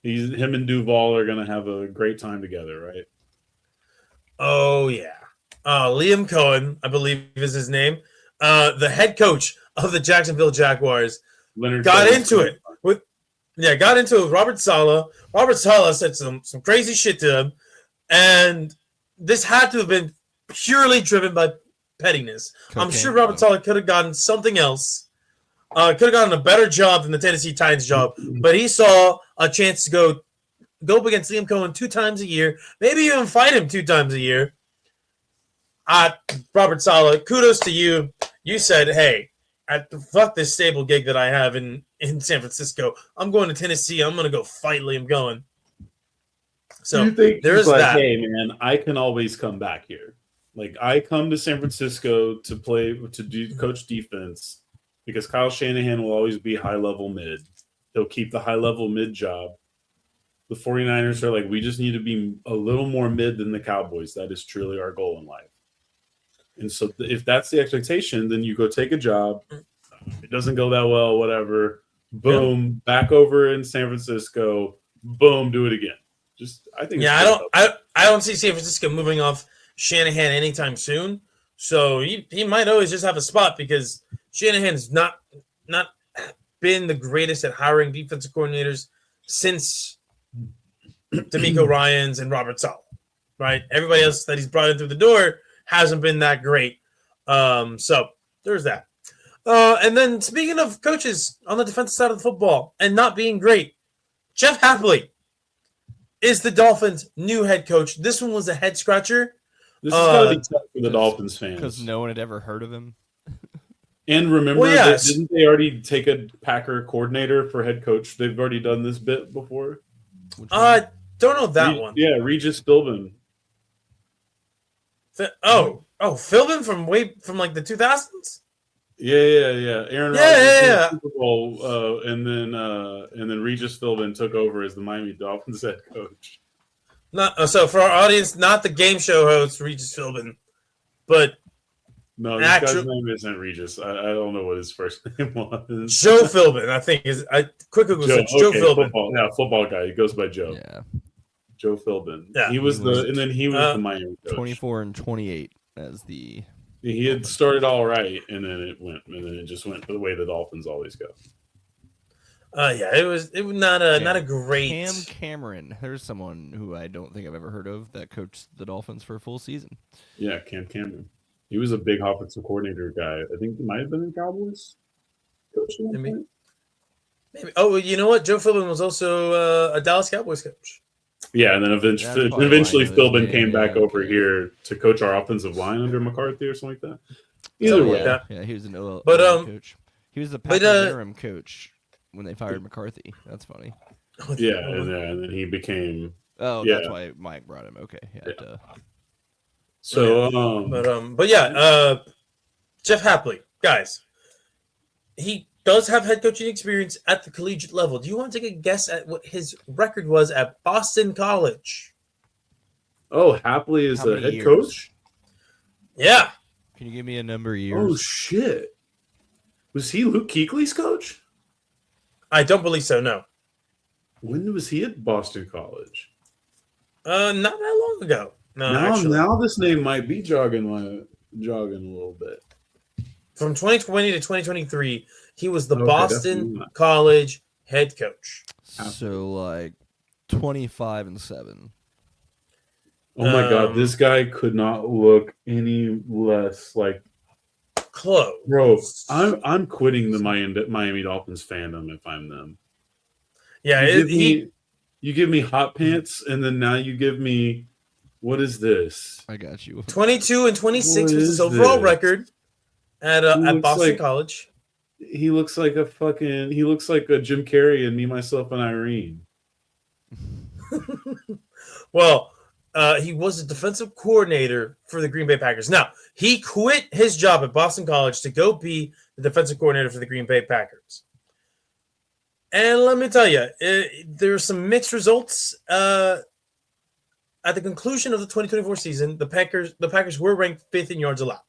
Him and Duval are going to have a great time together, right? Oh yeah. Liam Cohen, I believe is his name, the head coach of the Jacksonville Jaguars, got into it with got into it with Robert Saleh. Robert Saleh said some crazy shit to him, and this had to have been purely driven by pettiness. I'm sure Robert Saleh could have gotten something else, could have gotten a better job than the Tennessee Titans job, but he saw a chance to go up against Liam Cohen 2 times a year, maybe even fight him 2 times a year. Robert Saleh, kudos to you. You said, hey, fuck this stable gig that I have in San Francisco. I'm going to Tennessee. I'm going to go fight Liam Cohen. So you think there's like, that. hey, man, I can always come back here. Like, I come to San Francisco to coach defense because Kyle Shanahan will always be high-level mid. He'll keep the high-level mid job. The 49ers are like, we just need to be a little more mid than the Cowboys. That is truly our goal in life. And so if that's the expectation, then you go take a job. It doesn't go that well, whatever. Boom, back over in San Francisco. Boom, do it again. I think. Yeah, I don't see San Francisco moving off Shanahan anytime soon. So he might always just have a spot because Shanahan's not been the greatest at hiring defensive coordinators since DeMeco Ryans and Robert Saleh, right? Everybody else that he's brought in through the door hasn't been that great. So there's that. And then speaking of coaches on the defensive side of the football and not being great, Jeff Hapley is the Dolphins' new head coach. This one was a head scratcher. This is going to be tough for the Dolphins fans. Because no one had ever heard of him. And remember, didn't they already take a Packer coordinator for head coach? They've already done this bit before. Don't know that one. Yeah, Regis Philbin. Philbin from like the 2000s. Yeah. Aaron Rodgers won the Super Bowl, and then Regis Philbin took over as the Miami Dolphins head coach. So for our audience, not the game show host Regis Philbin, but no, this guy's name isn't Regis. I don't know what his first name was. Joe Philbin, I think is. Quick Google search. Joe Philbin. Football guy. He goes by Joe. Yeah. Joe Philbin. Yeah. He was the Miami coach. 24-28 as the. He had started all right, and then it just went the way the Dolphins always go. It was not a great. Cam Cameron. There's someone who I don't think I've ever heard of that coached the Dolphins for a full season. Yeah, Cam Cameron. He was a big offensive coordinator guy. I think he might have been in Cowboys. Coach Maybe. Oh, you know what? Joe Philbin was also a Dallas Cowboys coach. Yeah, and then eventually Philbin came back over here to coach our offensive line under McCarthy or something like that. Either way. Yeah, he was an OL coach. He was the Packers interim coach when they fired McCarthy. That's funny. Yeah, and then he became. Oh, yeah. That's why Mike brought him. Okay, yeah. So, Jeff Hapley, guys, he does have head coaching experience at the collegiate level. Do you want to take a guess at what his record was at Boston College? Oh, Hapley is the head years? coach? Yeah. Can you give me a number of years? Oh, shit. Was he Luke Kuechly's coach? I don't believe so, no. When was he at Boston College? Not that long ago. No, now this name might be jogging a little bit. From 2020 to 2023, he was the Boston College head coach. So like 25-7. Oh my God, this guy could not look any less like close. Bro, I'm quitting the Miami Dolphins fandom if I'm them. Yeah, you give me hot pants, and then now you give me what is this? I got you. 22-26 was his overall record at Boston College. He looks like a Jim Carrey and Me, Myself, and Irene. Well, he was a defensive coordinator for the Green Bay Packers. Now, he quit his job at Boston College to go be the defensive coordinator for the Green Bay Packers. And let me tell you, there are some mixed results. At the conclusion of the 2024 season, the Packers were ranked 5th in yards allowed.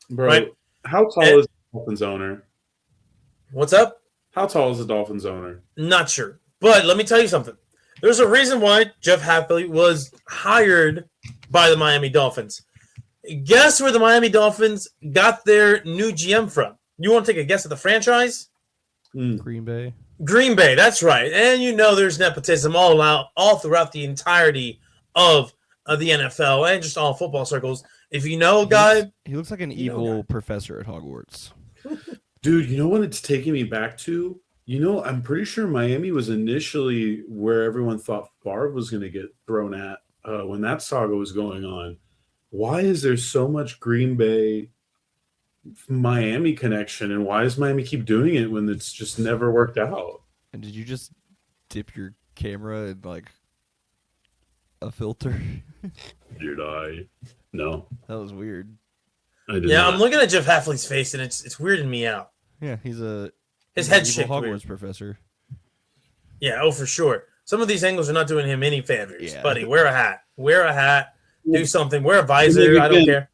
Bro, right? How tall is the Dolphins owner? What's up? How tall is the Dolphins owner? Not sure. But let me tell you something. There's a reason why Jeff Hapley was hired by the Miami Dolphins. Guess where the Miami Dolphins got their new GM from? You want to take a guess at the franchise? Green Bay. Green Bay, that's right. And there's nepotism all throughout the entirety of the NFL and just all football circles. If you know a guy, he looks like an evil professor at Hogwarts. Dude, you know what it's taking me back to? I'm pretty sure Miami was initially where everyone thought Favre was going to get thrown at when that saga was going on. Why is there so much Green Bay Miami connection, and why does Miami keep doing it when it's just never worked out? And did you just dip your camera in like a filter? Did I? No. That was weird. I did yeah, not. I'm looking at Jeff Hafley's face, and it's weirding me out. Yeah, he's His head evil shaped Hogwarts weird. professor. Yeah, oh for sure. Some of these angles are not doing him any favors, Yeah. buddy. Wear a hat. Do something. Wear a visor. Maybe I don't again, care.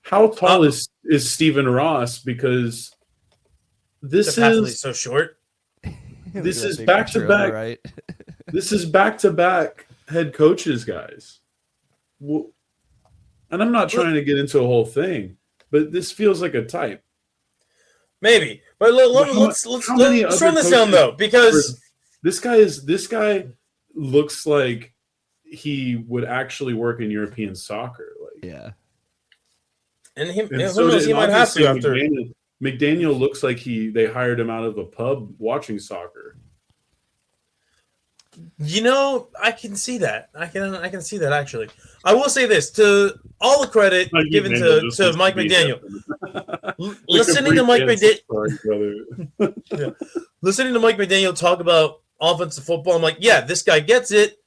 How tall is Stephen Ross? Because this Jeff Hafley's is so short. this Look at is that big back picture to on the back. right. This is back to back head coaches, guys. Well, and I'm not trying to get into a whole thing, but this feels like a type. Maybe, but let's how many run other this down coaches- though, because This guy looks like he would actually work in European soccer. Like, Yeah. and who and so knows, did- he might have to obviously after. McDaniel looks like they hired him out of a pub watching soccer. I can see that. I can see that actually. I will say this to all the credit Like given McDaniel to just wants Mike be McDaniel. Like Listening a to Mike brief McDaniel, sorry, brother. listening to Mike McDaniel talk about offensive football, I'm like, yeah, this guy gets it,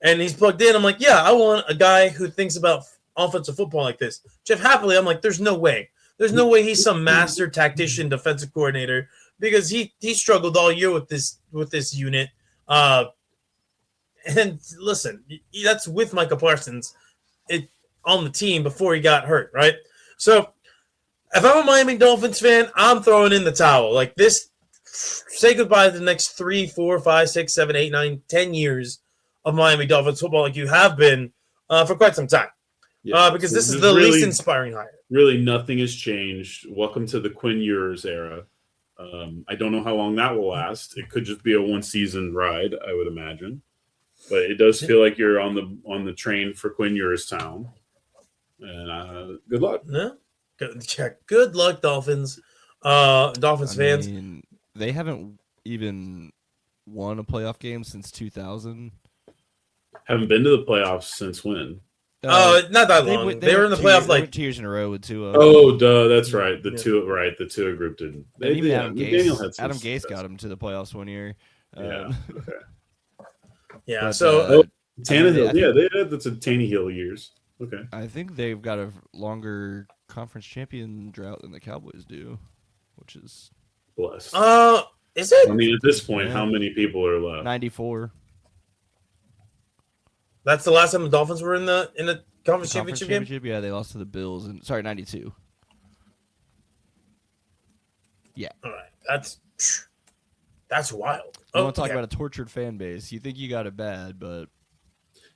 and he's plugged in. I'm like, yeah, I want a guy who thinks about offensive football like this. Jeff Hafley, I'm like, there's no way. There's no way he's some master tactician, defensive coordinator, because he struggled all year with this unit. And listen, that's with Micah Parsons on the team before he got hurt, right? So if I'm a Miami Dolphins fan, I'm throwing in the towel. Like this, say goodbye to the next 3, 4, 5, 6, 7, 8, 9, 10 years of Miami Dolphins football like you have been for quite some time. Yeah, Because so this is there's the really- least inspiring hire. Really, nothing has changed. Welcome to the Quinn Ewers era. I don't know how long that will last. It could just be a one-season ride, I would imagine. But it does feel like you're on the train for Quinn Ewers town. And good luck. No, good luck, Dolphins. Dolphins fans. mean, they haven't even won a playoff game since 2000. Haven't been to the playoffs since when? Not that long. They were in the playoff they like went 2 years in a row with Tua. Oh, duh, that's right. The Yeah. Two group didn't. And even Adam McDaniel had Gase. some Adam Gase success. got him to the playoffs one year. Yeah. Okay. yeah. But, So Tannehill. I Yeah, they had the Tannehill years. Okay. I think they've got a longer conference champion drought than the Cowboys do, which is Blessed. is it? I mean, at this point, Yeah. how many people are left? 94. That's the last time the Dolphins were in the conference Conference championship game. championship, yeah, they lost to the Bills. And sorry, 92. All right, that's wild. I want to talk okay. about a tortured fan base. You think you got it bad, but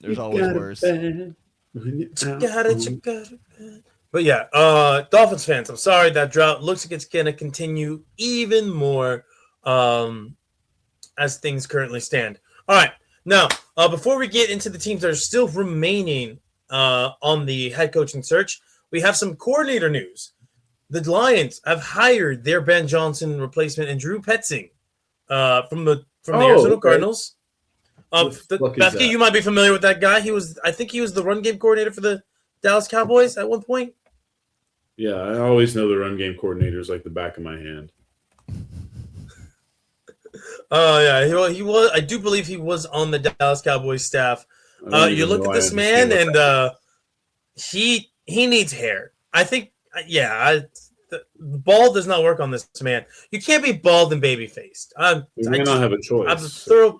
there's You always got it worse. bad when you're out Got on- it. But yeah, Dolphins fans, I'm sorry that drought looks like it's gonna continue even more as things currently stand. All right, now before we get into the teams that are still remaining on the head coaching search, we have some coordinator news. The Lions have hired their Ben Johnson replacement and Drew Petzing from the Arizona okay. Cardinals. Who the fuck is Bethke, that? you might be familiar with that guy. I think he was the run game coordinator for the Dallas Cowboys at one point. Yeah, I always know the run game coordinators like the back of my hand. Oh yeah, he was. I do believe he was on the Dallas Cowboys staff. I don't You even look know at I this understand man, what and he needs hair. I think, the bald does not work on this man. You can't be bald and baby faced. we may not have a choice. I'm a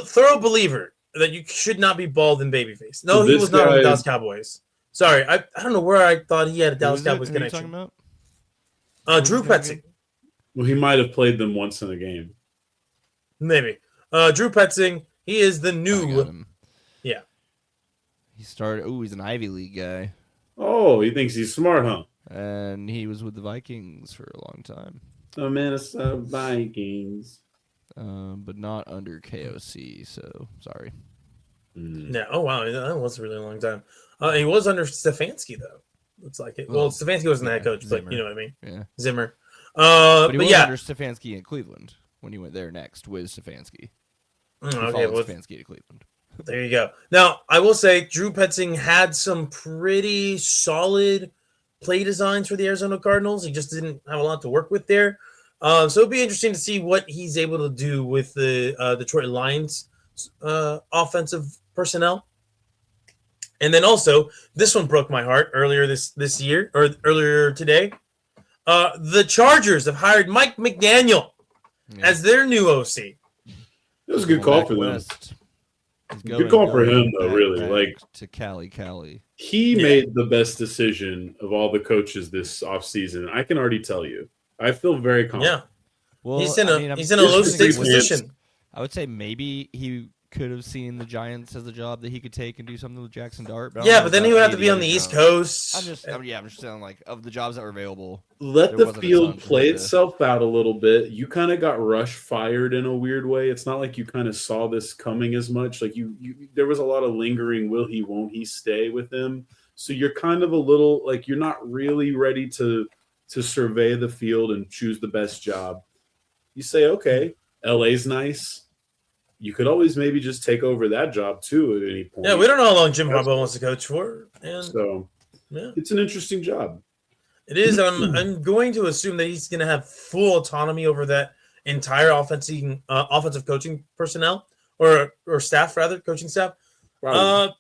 thorough believer that you should not be bald and baby faced. No, So he this was not on the guy- Dallas Cowboys. Sorry, I don't know where I thought he had a Dallas Who is it? Cowboys Who are you talking connection. about? Drew Who's the guy Petzing, Well, he might have played them once in a game. maybe. Drew Petzing, he is the I got new. him. Yeah. He started. Oh, he's an Ivy League guy, Oh, he thinks he's smart, huh? and he was with the Vikings for a long time. The Minnesota Vikings. but not under KOC. So sorry. Yeah. Oh wow, that was a really long time. He was under Stefanski though. Looks like it. Well, Stefanski wasn't the head coach, Zimmer. but you know what I mean. Yeah. Zimmer. But he but was yeah. under Stefanski in Cleveland when he went there next with Stefanski. He Okay. followed Well, Stefanski to Cleveland. there you go. Now, I will say Drew Petzing had some pretty solid play designs for the Arizona Cardinals. He just didn't have a lot to work with there. So it'll be interesting to see what he's able to do with the Detroit Lions offensive personnel. And then also, this one broke my heart earlier this year, or earlier today. The Chargers have hired Mike McDaniel as their new OC. It was a good call for them. West. Good call for him, though, really. Like to Cali. He made the best decision of all the coaches this offseason. I can already tell you. I feel very confident. Yeah. Well, he's in a he's low just stakes three position. I would say maybe he could have seen the Giants as a job that he could take and do something with Jackson Dart. But Yeah, but then he would have to be on the East Coast. I'm just saying, like, of the jobs that were available. Let there the wasn't a field ton for play him to- itself out a little bit. You kind of got rush fired in a weird way. It's not like you kind of saw this coming as much. Like you there was a lot of lingering will he, won't he stay with him. So you're kind of a little like you're not really ready to survey the field and choose the best job. You say, okay, LA's nice. You could always maybe just take over that job too at any point. Yeah, we don't know how long Jim Harbaugh wants to coach for. And So yeah. it's an interesting job. It is. I'm going to assume that he's going to have full autonomy over that entire offensive coaching personnel or staff, rather, coaching staff. Probably.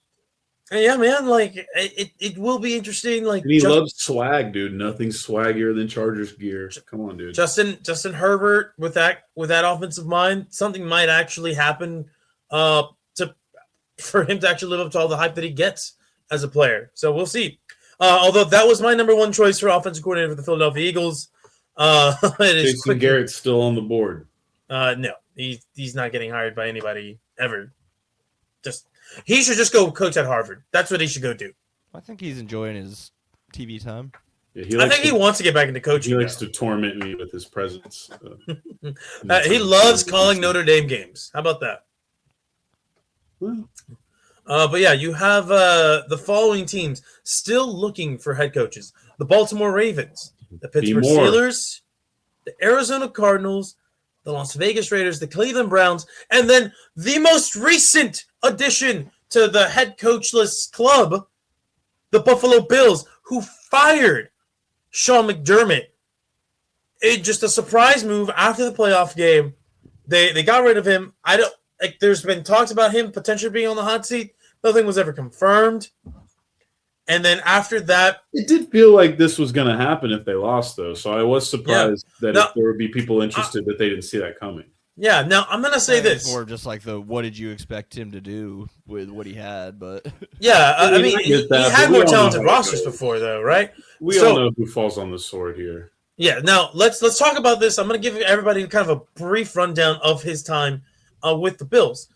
And yeah, man, like it will be interesting. Like And he loves swag, dude. Nothing's swaggier than Chargers gear. Come on, dude. Justin Herbert with that offensive mind, something might actually happen for him to actually live up to all the hype that he gets as a player. So we'll see. Although that was my number one choice for offensive coordinator for the Philadelphia Eagles. Jason Garrett's still on the board. No, he's not getting hired by anybody ever. He should just go coach at Harvard. That's what he should go do. I think he's enjoying his TV time. Yeah, he wants to get back into coaching. He likes to torment me with his presence. He loves calling Notre Dame games. How about that? Well, but yeah, you have the following teams still looking for head coaches: the Baltimore Ravens, the Pittsburgh Steelers, the Arizona Cardinals, the Las Vegas Raiders, the Cleveland Browns, and then the most recent addition to the head coachless club, the Buffalo Bills, who fired Sean McDermott. Just a surprise move after the playoff game. They got rid of him. There's been talks about him potentially being on the hot seat. Nothing was ever confirmed. And then after that, it did feel like this was going to happen if they lost, though. So I was surprised that if there would be people interested, that they didn't see that coming. Yeah. Now I'm going to say this. It's more just like what did you expect him to do with what he had? But yeah, I mean, he had more talented rosters goes. Before, though, right? We all know who falls on the sword here. Yeah. Now let's talk about this. I'm going to give everybody kind of a brief rundown of his time with the Bills.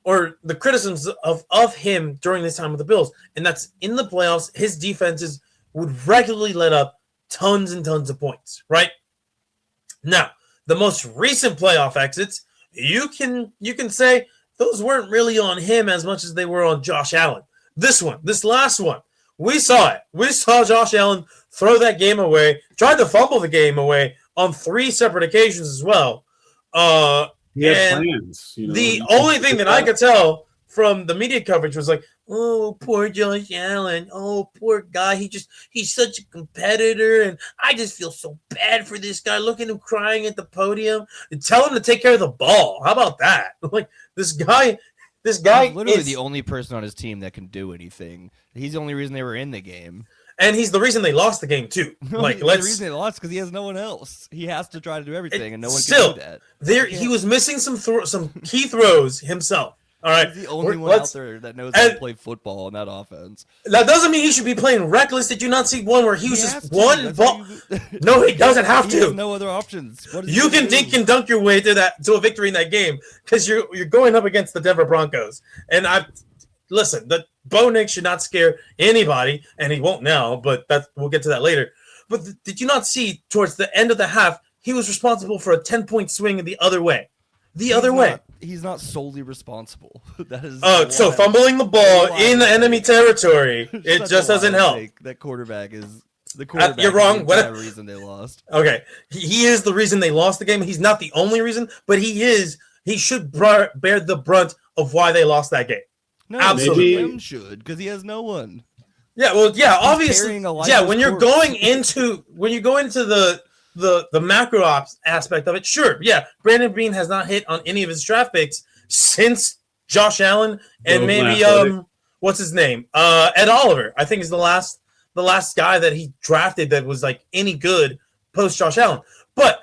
Or the criticisms of him during this time with the Bills. And that's in the playoffs, his defenses would regularly let up tons and tons of points, right? Now, the most recent playoff exits, you can say those weren't really on him as much as they were on Josh Allen. This last one, we saw it. We saw Josh Allen throw that game away, tried to fumble the game away on 3 separate occasions as well. He had plans. The only thing that I could tell from the media coverage was like, oh, poor Josh Allen. Oh, poor guy. He's such a competitor, and I just feel so bad for this guy. Look at him crying at the podium. And tell him to take care of the ball. How about that? Like this guy he's literally the only person on his team that can do anything. He's the only reason they were in the game. And he's the reason they lost the game too. Like, the reason they lost because he has no one else. He has to try to do everything, and no one can do that. He was missing some key throws himself. All right, he's the only one out there that knows how to play football in that offense. That doesn't mean he should be playing reckless. Did you not see one where he was just one ball? No, he doesn't have to. He has no other options. You can dink and dunk your way to a victory in that game because you're going up against the Denver Broncos. And listen, the Bo Nix should not scare anybody, and he won't now, but we'll get to that later. But did you not see towards the end of the half, he was responsible for a 10-point swing the other way. He's not solely responsible. That is. So fumbling the ball in enemy territory, it just doesn't help. That quarterback is the quarterback. You're wrong. What the reason they lost? Okay, he is the reason they lost the game. He's not the only reason, but he is. He should bear the brunt of why they lost that game. No, absolutely, Jim should, because he has no one. Yeah, well, yeah, obviously, yeah. When you're going into the macro ops aspect of it, sure, yeah. Brandon Beane has not hit on any of his draft picks since Josh Allen and maybe what's his name, Ed Oliver. I think is the last guy that he drafted that was like any good post Josh Allen. But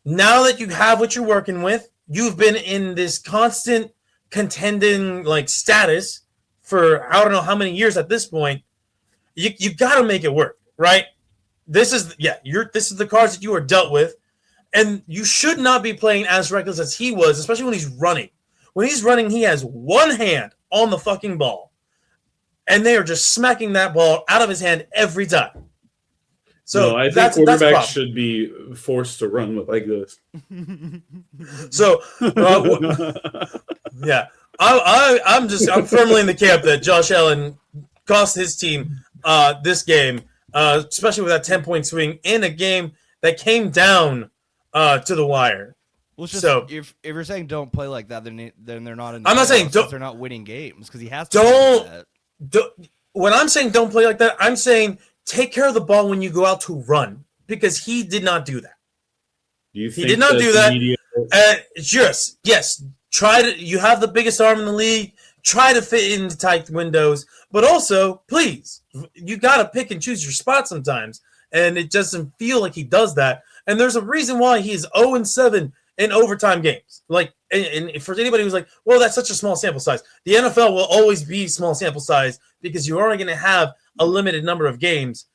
now that you have what you're working with, you've been in this constant contending like status for I don't know how many years at this point. You got to make it work, right? This is the cards that you are dealt with, and you should not be playing as reckless as he was, especially when he's running. When he's running, he has one hand on the fucking ball, and they are just smacking that ball out of his hand every time. So no, I think quarterbacks should be forced to run with like this. So, yeah, I'm firmly in the camp that Josh Allen cost his team this game, especially with that 10-point swing in a game that came down to the wire. Well, so if you're saying don't play like that, then they're not in. I'm not saying they're not winning games because he has to. When I'm saying don't play like that, I'm saying take care of the ball when you go out to run because he did not do that. He did not do that. Yes. Try to. You have the biggest arm in the league. Try to fit into tight windows, but also, please, you got to pick and choose your spot sometimes, and it doesn't feel like he does that. And there's a reason why he's 0-7 in overtime games. Like, and for anybody who's like, well, that's such a small sample size. The NFL will always be small sample size because you're only going to have a limited number of games,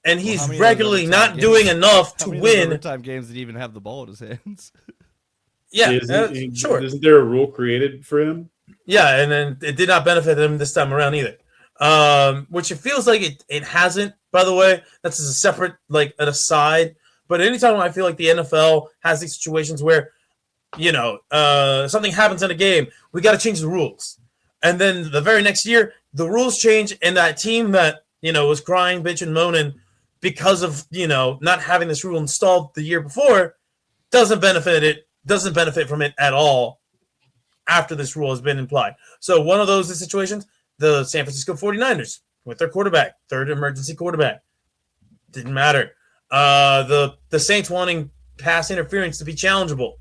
and he's regularly not doing enough to win. Overtime games that even have the ball in his hands. Yeah, sure. Isn't there a rule created for him? Yeah, and then it did not benefit him this time around either. Which it feels like it hasn't, by the way. That's a separate, like, an aside. But anytime I feel like the NFL has these situations where, something happens in a game, we got to change the rules. And then the very next year, the rules change, and that team that, was crying, bitching, moaning because of, not having this rule installed the year before doesn't benefit from it at all after this rule has been implied. So one of those situations, the San Francisco 49ers with their quarterback, third emergency quarterback. Didn't matter. The Saints wanting pass interference to be challengeable.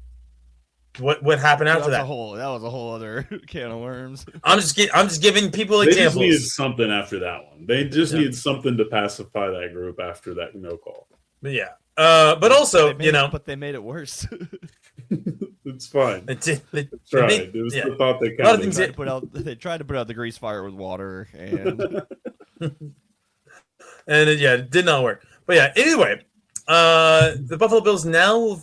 What happened after that? That was a whole other can of worms. I'm just giving people examples. They just needed something after that one. They just needed something to pacify that group after that no call. But yeah. But also, but they made it worse. It's fine. It tried. It was the thought they counted. They tried to put out the grease fire with water, and it did not work. But yeah, anyway, the Buffalo Bills now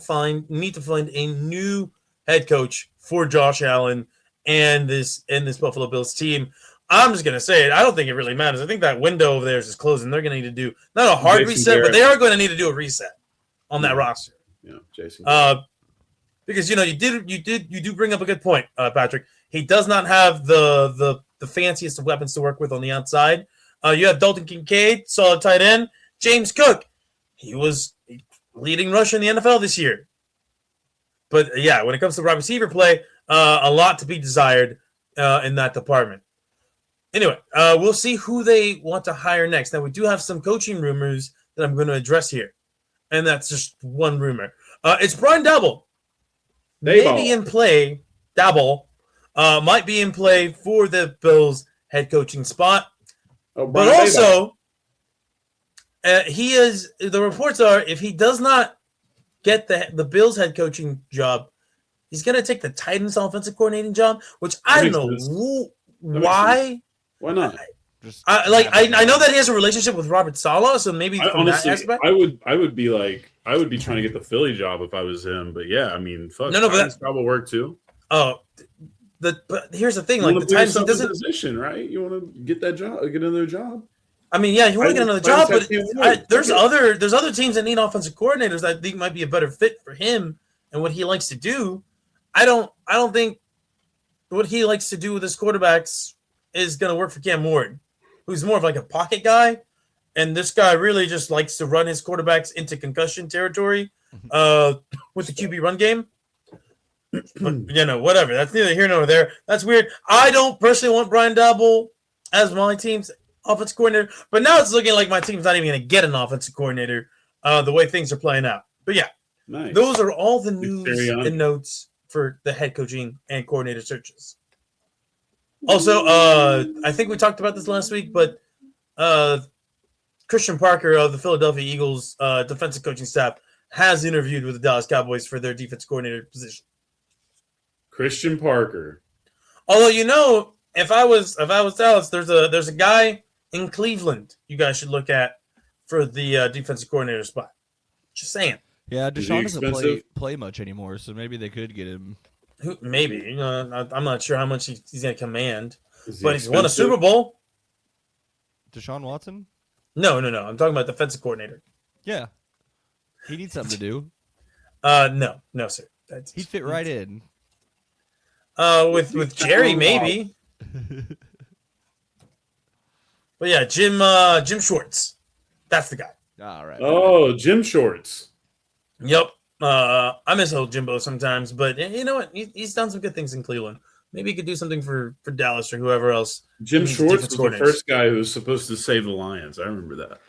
need to find a new head coach for Josh Allen and this Buffalo Bills team. I'm just gonna say it. I don't think it really matters. I think that window over there is just closing. They're gonna need to do not a hard reset, but they are going to need to do a reset on that roster. Yeah, Jason. Because you do bring up a good point, Patrick. He does not have the fanciest of weapons to work with on the outside. You have Dalton Kincaid, solid tight end. James Cook, he was leading rusher in the NFL this year. But yeah, when it comes to wide receiver play, a lot to be desired in that department. Anyway, we'll see who they want to hire next. Now, we do have some coaching rumors that I'm going to address here, and that's just one rumor. It's Brian Daboll. Maybe in play, Daboll might be in play for the Bills head coaching spot. But also, he is. The reports are if he does not get the Bills head coaching job, he's going to take the Titans offensive coordinating job, which I don't know why. Why not? I know that he has a relationship with Robert Saleh, so maybe honestly, that aspect. I would be trying to get the Philly job if I was him. But yeah, I mean, fuck. No, but that will work too. Oh, but here's the thing: like the Titans, he doesn't position, right? You want to get that job, get another job. I mean, yeah, you want to get another I job, just but had Cam Ward. there's other teams that need offensive coordinators that I think might be a better fit for him and what he likes to do. I don't think what he likes to do with his quarterbacks is going to work for Cam Ward, who's more of like a pocket guy, and this guy really just likes to run his quarterbacks into concussion territory with the QB run game. But whatever. That's neither here nor there. That's weird. I don't personally want Brian Daboll as my team's offensive coordinator, but now it's looking like my team's not even going to get an offensive coordinator the way things are playing out. But yeah, Nice. those are all the news and notes for the head coaching and coordinator searches. Also, I think we talked about this last week, but Christian Parker of the Philadelphia Eagles defensive coaching staff has interviewed with the Dallas Cowboys for their defense coordinator position. Christian Parker. Although, if I was Dallas, there's a guy in Cleveland you guys should look at for the defensive coordinator spot. Just saying. Yeah, Is he Deshaun doesn't expensive? play much anymore, so maybe they could get him. Maybe. I'm not sure how much he's going to command, Is he but he's won a expensive? Super Bowl. Deshaun Watson? No. I'm talking about defensive coordinator. Yeah. He needs something to do. No, sir. He'd fit right in. With Jerry maybe. But yeah, Jim Schwartz. That's the guy. All right. Oh, Jim Shorts. Yep. I miss old Jimbo sometimes, but you know what? He's done some good things in Cleveland. Maybe he could do something for Dallas or whoever else. Jim needs Schwartz defense was the coordinators. first guy who was supposed to save the Lions. I remember that.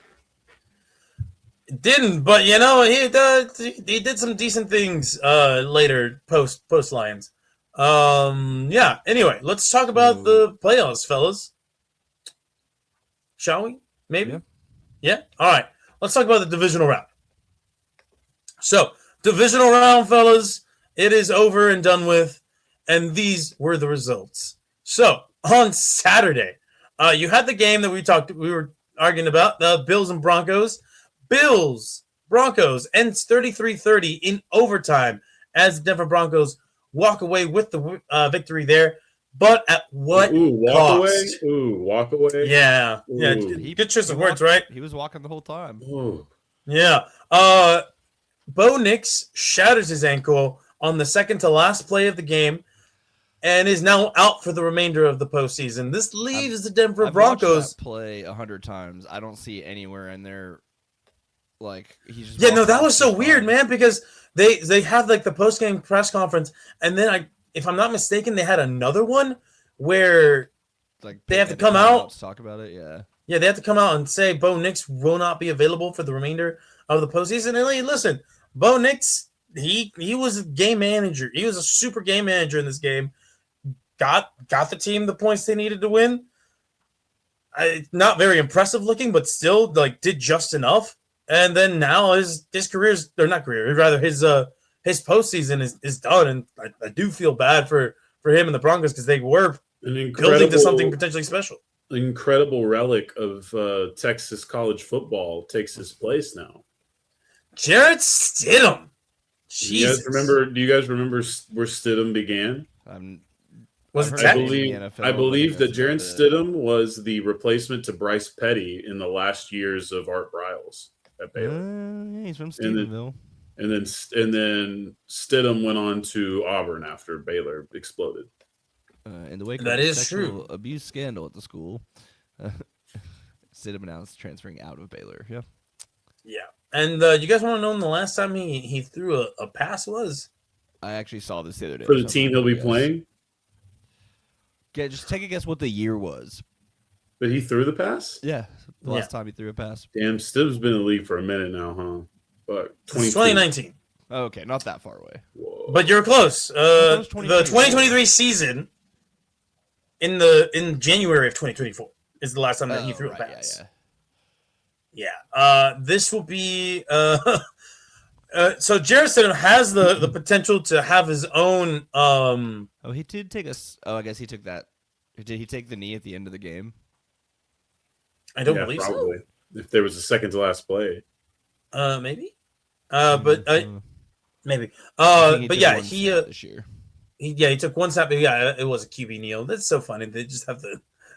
Didn't, but he did some decent things later post Lions. Yeah. Anyway, let's talk about the playoffs, fellas. Shall we? Maybe. Yeah. All right. Let's talk about the divisional round. So, divisional round, fellas, it is over and done with, and these were the results. So, on Saturday, you had the game that we were arguing about, the Bills and Broncos. Broncos ends 33-30 in overtime as the Denver Broncos walk away with the victory there. But at what cost? Walk away. Yeah. Ooh. Yeah. Good choice of words, right? He was walking the whole time. Ooh. Yeah. Bo Nix shatters his ankle on the second to last play of the game and is now out for the remainder of the postseason. This leaves the Denver I've Broncos. watched that play 100 times. I don't see anywhere in there like he's just That was so weird, man, because they had like the post-game press conference, and then if I'm not mistaken, they had another one where like they have to come out to talk about it. Yeah, they have to come out and say Bo Nix will not be available for the remainder of the postseason. And like, listen, Bo Nix, he was a game manager. He was a super game manager in this game. Got the team the points they needed to win. Not very impressive looking, but still like did just enough. And then now his career's or not career, rather his postseason is done. And I do feel bad for him and the Broncos because they were building to something potentially special. Incredible relic of Texas college football takes his place now. Jarrett Stidham. Jesus. Do you guys remember where Stidham began? Was it I Texas? believe that Jarrett Stidham was the replacement to Bryce Petty in the last years of Art Briles at Baylor. He's from Stephenville. And then Stidham went on to Auburn after Baylor exploded. In the wake that of is sexual true. abuse scandal at the school, Stidham announced transferring out of Baylor. Yeah. Yeah. And you guys want to know when the last time he threw a pass was? I actually saw this the other day. For the team he'll be playing? Just take a guess what the year was. But he threw the pass? Yeah. The last time he threw a pass. Damn, Stidham's been in the league for a minute now, huh? But 2019. Okay, not that far away. Whoa. But you're close. The 2023 season in January of 2024 is the last time that he threw a pass. Yeah. This will be so Jarrett Stidham has the potential to have his own he did take I guess he took that. Did he take the knee at the end of the game? I don't believe probably. So. If there was a second to last play. Maybe. But maybe. But yeah, this year. He took one snap. Yeah, it was a QB kneel. That's so funny. They just have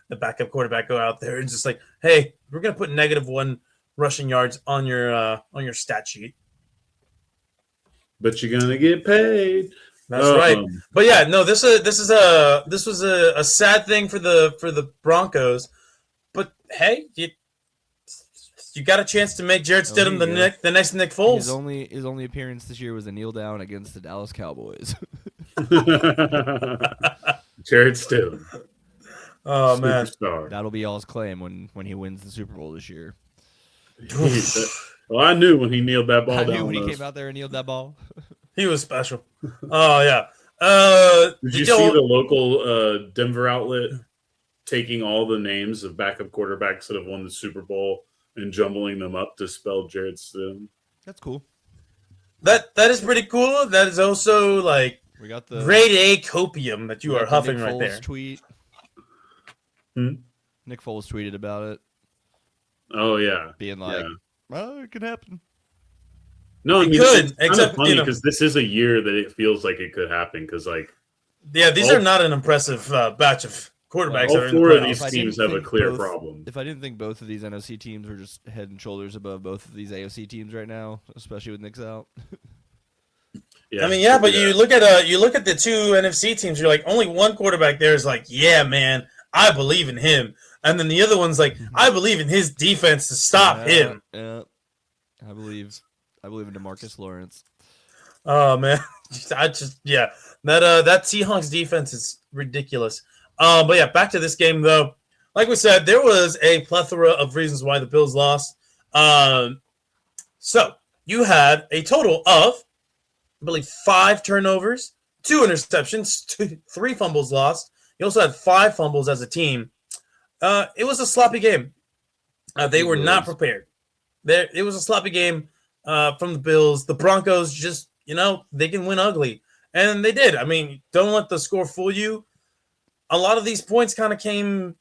the the backup quarterback go out there and just like, hey, we're gonna put -1 rushing yards on your stat sheet. But you're gonna get paid. That's right. But yeah, no, this was a sad thing for the Broncos. But hey, you got a chance to make Jared Stidham the next Nick Foles. His only appearance this year was a kneel down against the Dallas Cowboys. Jared Stidham. Oh man, Superstar. That'll be all's claim when he wins the Super Bowl this year. Well, I knew when he kneeled that ball I down. knew when he came out there and kneeled that ball. He was special. Oh yeah. Did you see the local Denver outlet taking all the names of backup quarterbacks that have won the Super Bowl and jumbling them up to spell Jared Stidham? That's cool. That is pretty cool. That is also like we got the grade A copium that you are huffing Nick right Foles there. Tweet. Nick Foles tweeted about it. Oh yeah, being like, "Oh, it could happen." No, it could. It's except funny because this is a year that it feels like it could happen. Because these are not an impressive batch of quarterbacks. All four of these teams have a clear problem. If I didn't think both of these NFC teams were just head and shoulders above both of these AFC teams right now, especially with Nick's out. Yeah, I mean, but you look at the two NFC teams. You're like, only one quarterback there is like, yeah, man, I believe in him, and then the other one's like, I believe in his defense to stop him. Yeah, I believe in DeMarcus Lawrence. Oh man, that Seahawks defense is ridiculous. But yeah, back to this game though. Like we said, there was a plethora of reasons why the Bills lost. So you had a total of, I believe, 5 turnovers, 2 interceptions, 3 fumbles lost. You also had 5 fumbles as a team. It was a sloppy game. They were not prepared. It was a sloppy game from the Bills. The Broncos just, they can win ugly. And they did. I mean, don't let the score fool you. A lot of these points kind of came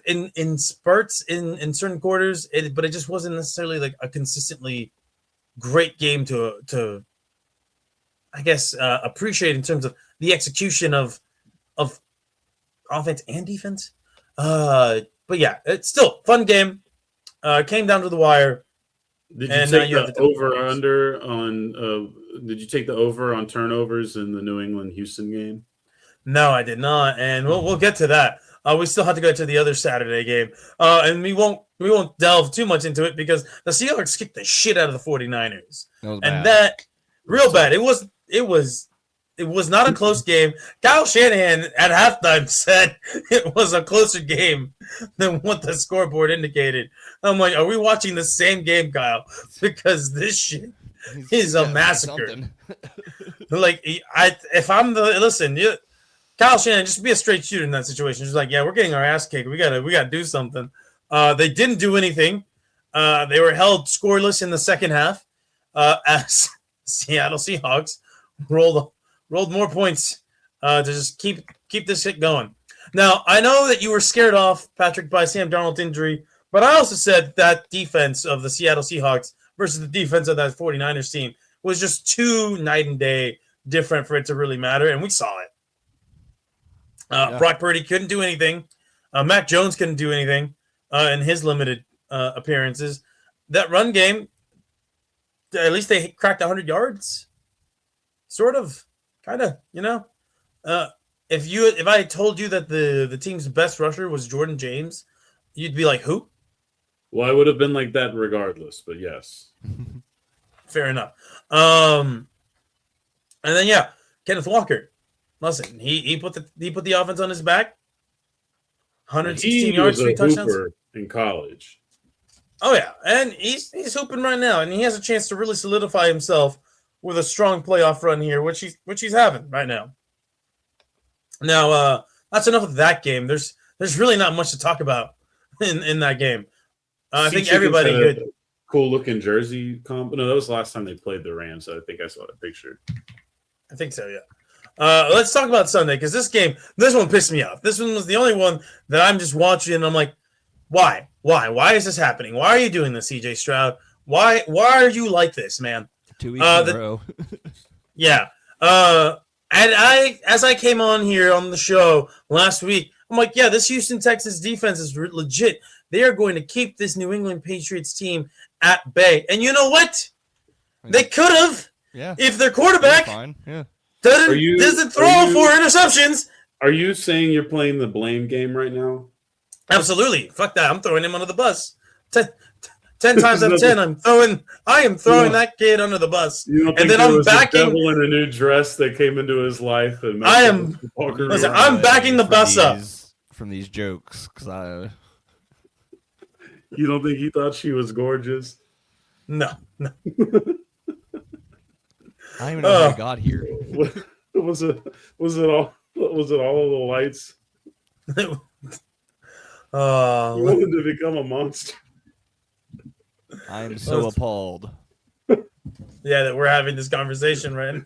in spurts in certain quarters, but it just wasn't necessarily like a consistently great game to I guess, appreciate in terms of the execution of offense and defense. But yeah, it's still a fun game. Came down to the wire. Did you take the over/under on? Did you take the over on turnovers in the New England-Houston game? No, I did not, and we'll get to that. We still have to go to the other Saturday game, and we won't delve too much into it because the Seahawks kicked the shit out of the 49ers, that real bad. It was not a close game. Kyle Shanahan at halftime said it was a closer game than what the scoreboard indicated. I'm like, are we watching the same game, Kyle? Because this shit is a massacre. Like, Kyle Shanahan, just be a straight shooter in that situation. Just like, yeah, we're getting our ass kicked. We gotta do something. They didn't do anything. They were held scoreless in the second half as Seattle Seahawks rolled more points to just keep this shit going. Now, I know that you were scared off, Patrick, by Sam Darnold's injury, but I also said that defense of the Seattle Seahawks versus the defense of that 49ers team was just too night and day different for it to really matter, and we saw it. Brock Purdy couldn't do anything. Mac Jones couldn't do anything in his limited appearances. That run game, at least they cracked 100 yards. Sort of, kind of, If I told you that the team's best rusher was Jordan James, you'd be like, who? Well, I would have been like that regardless, but yes. Fair enough. And then Kenneth Walker. Listen, he put the offense on his back. 116 yards, 3 touchdowns in college. Oh yeah, and he's hooping right now, and he has a chance to really solidify himself with a strong playoff run here, which he's having right now. Now, that's enough of that game. There's really not much to talk about in that game. I think everybody good. Cool looking jersey comp. No, that was the last time they played the Rams. So I think I saw that picture. I think so, yeah. Let's talk about Sunday because this one pissed me off. This one was the only one that I'm just watching and I'm like, why? Why is this happening? Why are you doing this, CJ Stroud? Why are you like this, man? 2 weeks in a row. Yeah. And as I came on here on the show last week, I'm like, yeah, this Houston Texans defense is legit. They are going to keep this New England Patriots team at bay. And you know what? They could have. Yeah. If their quarterback doesn't throw 4 interceptions. Are you saying you're playing the blame game right now? Absolutely. Fuck that. I'm throwing him under the bus. 10 times out of 10, I am throwing that kid under the bus. You don't think I'm backing a devil in a new dress that came into his life and I'm backing the bus up from these jokes because You don't think he thought she was gorgeous? No. I don't even know how I got here. Was it all of the lights? You wanted to become a monster. I am so appalled. Yeah, that we're having this conversation right now.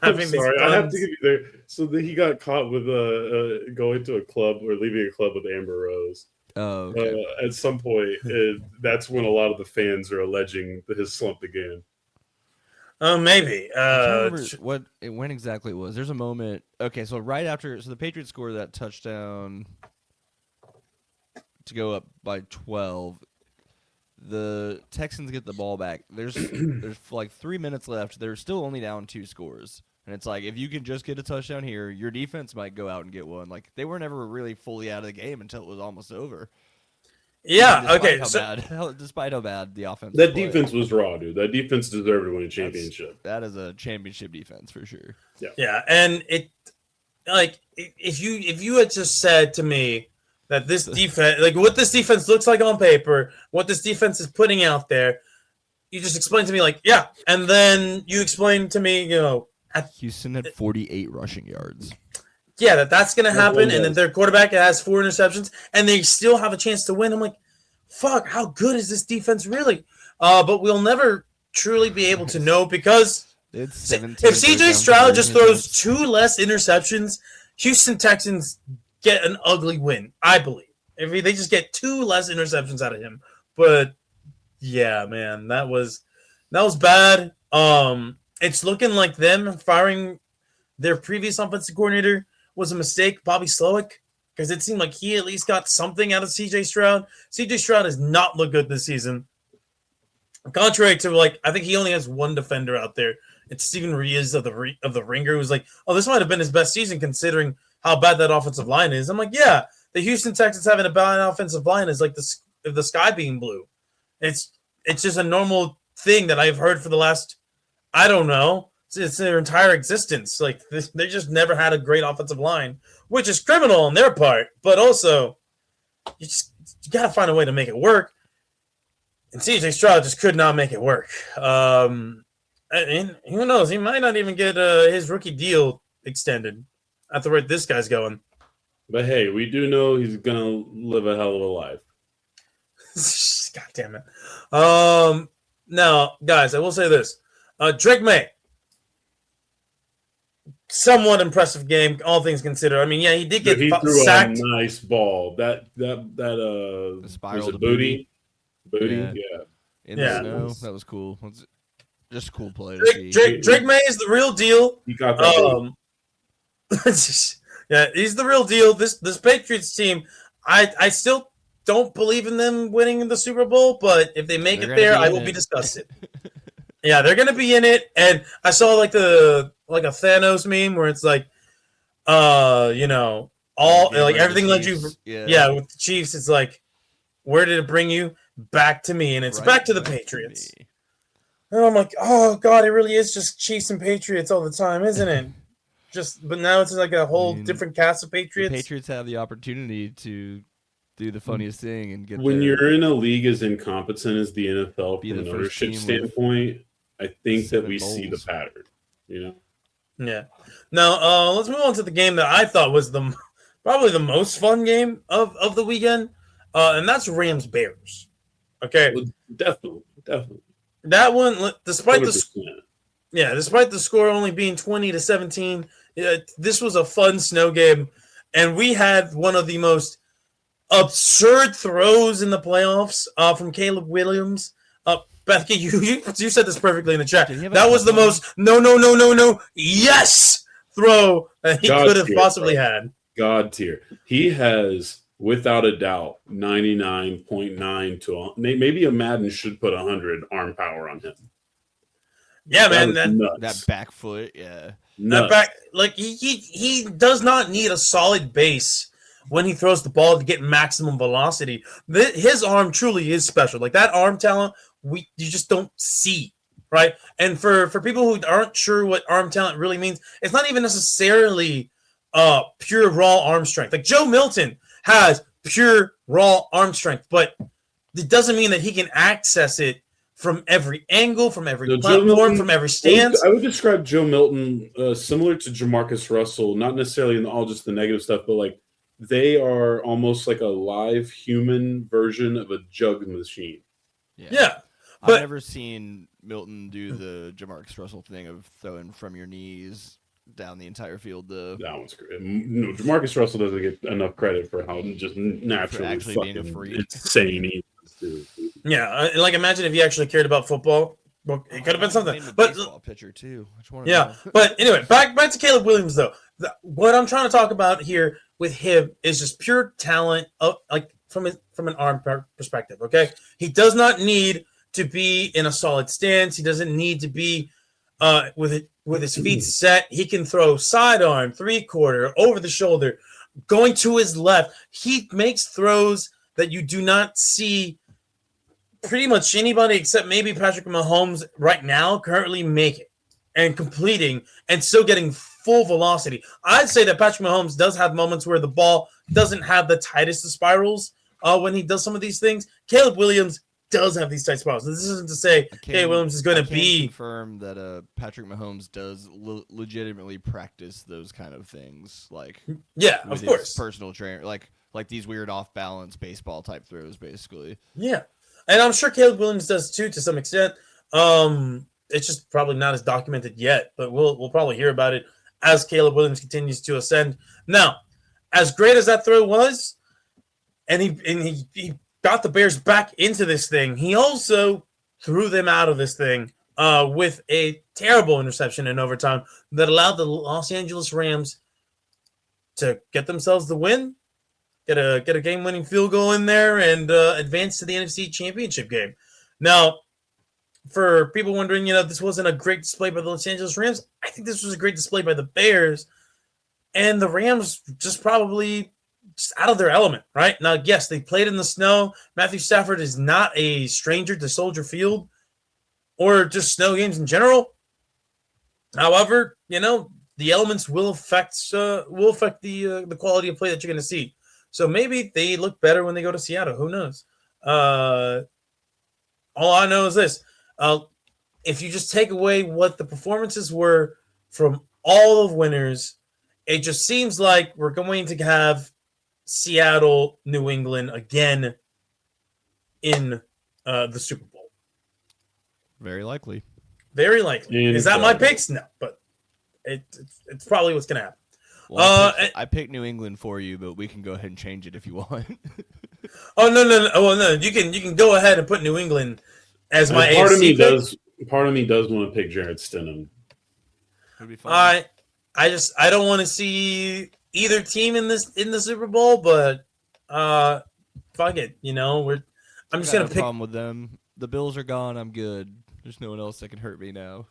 I'm sorry, I have to give you there. So he got caught with going to a club or leaving a club with Amber Rose. Oh, okay. At some point, that's when a lot of the fans are alleging that his slump began. Maybe. I can't remember when exactly it was. There's a moment. Okay, so right after, the Patriots score that touchdown to go up by 12. The Texans get the ball back. There's like 3 minutes left. They're still only down 2 scores. And it's like, if you can just get a touchdown here, your defense might go out and get one. Like, they were never really fully out of the game until it was almost over. Yeah, Despite how bad the offense That defense was raw, dude. That defense deserved to win a championship. That is a championship defense for sure. Yeah, and if you had just said to me that this defense, like what this defense looks like on paper, what this defense is putting out there, you just explained to me like, yeah, and then you explained to me, Houston had 48 rushing yards. Yeah, that's going to happen, and then their quarterback has 4 interceptions, and they still have a chance to win. I'm like, fuck, how good is this defense really? But we'll never truly be able to know because if CJ Stroud just throws 2 less interceptions, Houston Texans get an ugly win, I believe. If they just get 2 less interceptions out of him. But yeah, man, that was bad. It's looking like them firing their previous offensive coordinator was a mistake, Bobby Slowick, because it seemed like he at least got something out of CJ Stroud. CJ Stroud has not looked good this season. Contrary to, I think he only has 1 defender out there. It's Steven Reyes of the Ringer, who's like, oh, this might have been his best season considering how bad that offensive line is. I'm like, yeah, the Houston Texans having a bad offensive line is like the sky being blue. It's just a normal thing that I've heard for the last, I don't know, it's their entire existence. Like, they just never had a great offensive line, which is criminal on their part, but also you got to find a way to make it work. And CJ Stroud just could not make it work. And who knows? He might not even get his rookie deal extended at the rate this guy's going. But hey, we do know he's going to live a hell of a life. God damn it. Now, guys, I will say this. Drake May. Somewhat impressive game, all things considered. I mean, yeah, he did get sacked. A nice ball. That spiral to booty. Yeah. In the snow. That was cool. Just a cool play. Drake May is the real deal. He got that. Yeah, he's the real deal. This Patriots team, I still don't believe in them winning the Super Bowl, but if they make it there, I will be disgusted. Yeah, they're gonna be in it. And I saw like a Thanos meme where it's like, everything led you. Yeah, with the Chiefs, it's like, where did it bring you? Back to me, and it's back to the Patriots. And I'm like, oh god, it really is just Chiefs and Patriots all the time, isn't it? But now it's like a whole different cast of Patriots. The Patriots have the opportunity to do the funniest thing and get. When you're in a league as incompetent as the NFL from an ownership standpoint, I think that we see the pattern. Yeah. Now let's move on to the game that I thought was probably the most fun game of the weekend, and that's Rams Bears. Okay. Well, definitely. That one, despite the score only being 20-17, this was a fun snow game, and we had one of the most absurd throws in the playoffs from Caleb Williams. Beth, you said this perfectly in the chat. That was the most no yes throw that he could have possibly had. God tier. He has, without a doubt, 99.9 to maybe a Madden should put 100 arm power on him. Yeah, That man. was nuts. That back foot, yeah. That Nuts. back, like he does not need a solid base when he throws the ball to get maximum velocity. His arm truly is special. Like that arm talent, you just don't see, right? And for people who aren't sure what arm talent really means, it's not even necessarily pure raw arm strength. Like Joe Milton has pure raw arm strength, but it doesn't mean that he can access it from every angle, from every platform, Milton, from every stance. I would describe Joe Milton similar to Jamarcus Russell, not necessarily in all just the negative stuff, but like they are almost like a live human version of a jug machine. Yeah. I've never seen Milton do the Jamarcus Russell thing of throwing from your knees down the entire field. That one's great. No, Jamarcus Russell doesn't get enough credit for how just naturally fucking insane he is. Yeah, like imagine if he actually cared about football. Well, it could have been something. But baseball pitcher too. Yeah, but anyway, back to Caleb Williams though. What I'm trying to talk about here with him is just pure talent, like from an arm perspective. Okay, he does not need to be in a solid stance. He doesn't need to be with his feet set. He can throw sidearm, 3/4, over the shoulder, going to his left. He makes throws that you do not see pretty much anybody except maybe Patrick Mahomes right now currently make it and completing and still getting full velocity. I'd say that Patrick Mahomes does have moments where the ball doesn't have the tightest of spirals when he does some of these things. Caleb Williams does have these tight spirals. This isn't to say Caleb Williams is going to be confirm that Patrick Mahomes does legitimately practice those kind of things, like of course, personal trainer, like these weird off balance baseball type throws, basically. Yeah. And I'm sure Caleb Williams does too, to some extent. It's just probably not as documented yet, but we'll probably hear about it as Caleb Williams continues to ascend. Now, as great as that throw was, and he got the Bears back into this thing, he also threw them out of this thing with a terrible interception in overtime that allowed the Los Angeles Rams to get themselves the win. Get a game-winning field goal in there and advance to the NFC Championship game. Now, for people wondering, this wasn't a great display by the Los Angeles Rams. I think this was a great display by the Bears, and the Rams just probably just out of their element, right? Now, yes, they played in the snow. Matthew Stafford is not a stranger to Soldier Field or just snow games in general. However, the elements will affect the quality of play that you're going to see. So maybe they look better when they go to Seattle. Who knows? All I know is this. If you just take away what the performances were from all of winners, it just seems like we're going to have Seattle, New England again in the Super Bowl. Very likely. Very likely. Is that my picks? No, but it's probably what's going to happen. Well, I picked New England for you, but we can go ahead and change it if you want. Oh no! Oh no! You can go ahead and put New England as my part AFC of me pick. Part of me does want to pick Jarrett Stidham. It'd be fun. I don't want to see either team in the Super Bowl, but fuck it. I'm just gonna pick. Problem with them. The Bills are gone. I'm good. There's no one else that can hurt me now.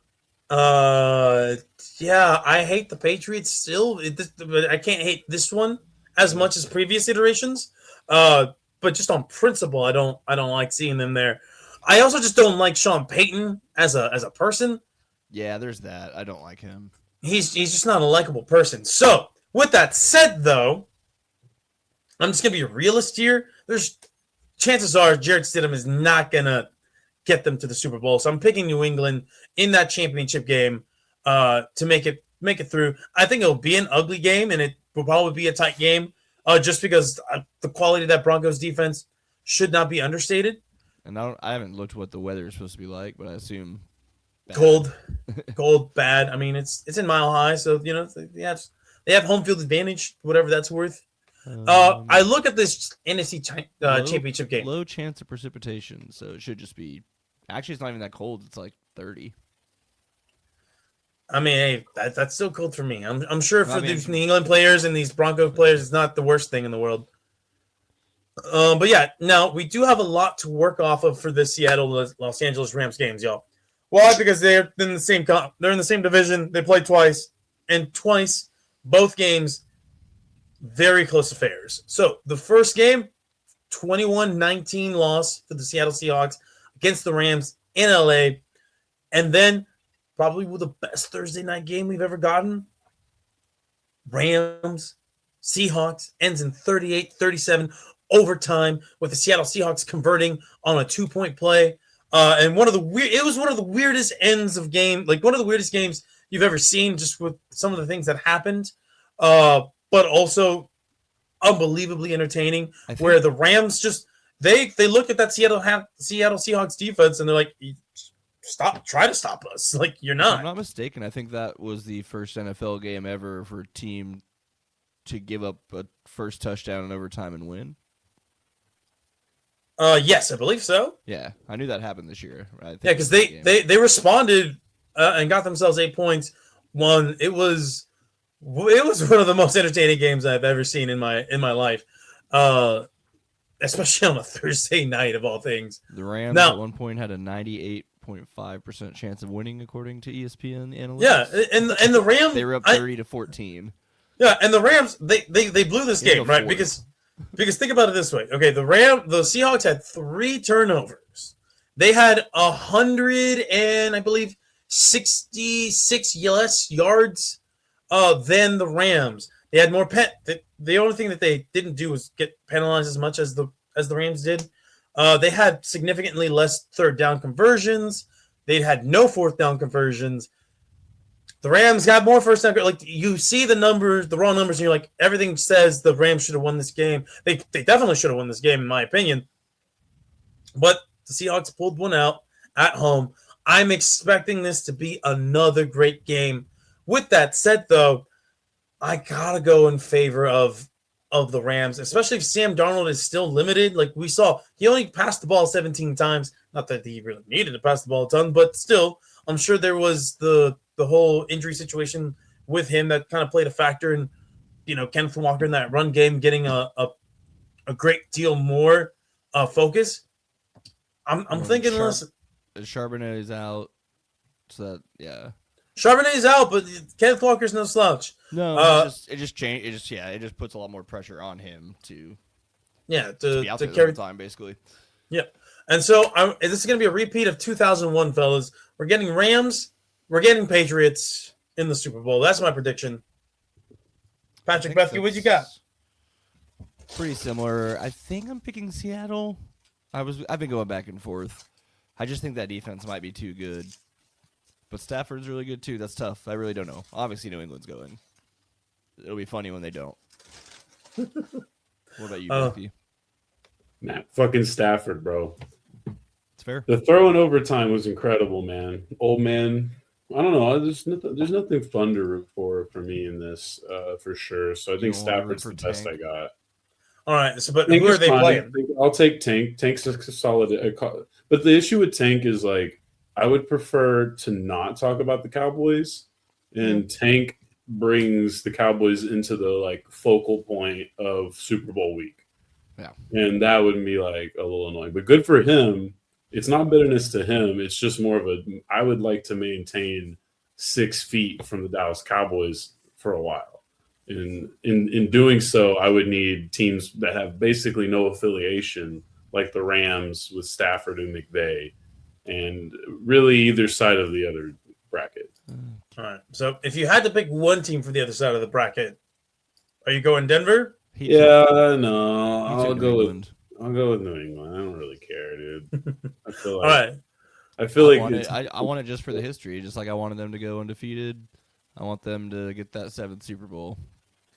Yeah, I hate the Patriots still, but I can't hate this one as much as previous iterations. But just on principle, I don't like seeing them there. I also just don't like Sean Payton as a person. Yeah, there's that. I don't like him. He's just not a likable person. So, with that said, though, I'm just gonna be a realist here. There's chances are Jarrett Stidham is not gonna get them to the Super Bowl. So I'm picking New England in that championship game to make it through. I think it'll be an ugly game, and it will probably be a tight game just because the quality of that Broncos defense should not be understated. And I haven't looked what the weather is supposed to be like, but I assume bad. Cold, bad. I mean, it's in Mile High, so they have home field advantage, whatever that's worth. I look at this NFC championship game. Low chance of precipitation, so it should just be. Actually, it's not even that cold. It's like 30. I mean, hey, that's still cool for me. I'm sure for I mean, these New England players and these Bronco players, it's not the worst thing in the world. But yeah, now we do have a lot to work off of for the Seattle Los Angeles Rams games, y'all. Why? Because they're in the same they're in the same division. They played twice, and twice, both games, very close affairs. So the first game, 21-19 loss for the Seattle Seahawks against the Rams in LA, and then probably the best Thursday night game we've ever gotten. Rams Seahawks ends in 38-37 overtime with the Seattle Seahawks converting on a 2-point play. And it was one of the weirdest ends of game, like one of the weirdest games you've ever seen, just with some of the things that happened. But also unbelievably entertaining, where the Rams just they looked at that Seattle Seahawks defense and they're like, try to stop us. Like, you're not. If I'm not mistaken, I think that was the first NFL game ever for a team to give up a first touchdown in overtime and win. Yes, I believe so. Yeah, I knew that happened this year. Yeah, because they responded and got themselves 8 points. It was one of the most entertaining games I've ever seen in my life, especially on a Thursday night of all things. The Rams at one point had a 98.5% chance of winning, according to ESPN analytics. Yeah, and the Rams they were up 30-14. Yeah, and the Rams they blew this game, right? Because think about it this way. Okay, the Seahawks had 3 turnovers. They had 100 and I believe 66 less yards than the Rams. They had more the only thing that they didn't do was get penalized as much as the Rams did. They had significantly less third down conversions. They had no fourth down conversions. The Rams got more first down. Like, you see the numbers, the raw numbers, and you're like, everything says the Rams should have won this game. They definitely should have won this game, in my opinion. But the Seahawks pulled one out at home. I'm expecting this to be another great game. With that said, though, I gotta go in favor of the Rams, especially if Sam Darnold is still limited. Like we saw, he only passed the ball 17 times. Not that he really needed to pass the ball a ton, but still, I'm sure there was the whole injury situation with him that kind of played a factor in, Kenneth Walker in that run game getting a great deal more focus. I'm thinking Charbonnet is out, so that, yeah. Charbonnet's out, but Kenneth Walker's no slouch. No, it just puts a lot more pressure on him to be out there the whole time, basically. Yeah, and so this is going to be a repeat of 2001, fellas. We're getting Rams, we're getting Patriots in the Super Bowl. That's my prediction. Patrick Bethke, what you got? Pretty similar. I think I'm picking Seattle. I've been going back and forth. I just think that defense might be too good. But Stafford's really good, too. That's tough. I really don't know. Obviously, New England's going. It'll be funny when they don't. What about you, Bethke? Nah, fucking Stafford, bro. It's fair. The throw in overtime was incredible, man. Old man. I don't know. There's nothing fun to root for me in this, for sure. So I think Stafford's the best I got. All right. So, but who are they playing? I'll take Tank. Tank's a solid. But the issue with Tank is, like, I would prefer to not talk about the Cowboys, and Tank brings the Cowboys into the, like, focal point of Super Bowl week. Yeah. And that would be, like, a little annoying. But good for him. It's not bitterness to him. It's just more of I would like to maintain 6 feet from the Dallas Cowboys for a while. And in doing so, I would need teams that have basically no affiliation, like the Rams with Stafford and McVay, and really either side of the other bracket. All right. So if you had to pick one team for the other side of the bracket, are you going Denver? No. I'll go with New England. I don't really care, dude. I feel like, all right. I want it just for the history. Just like I wanted them to go undefeated. I want them to get that 7th Super Bowl.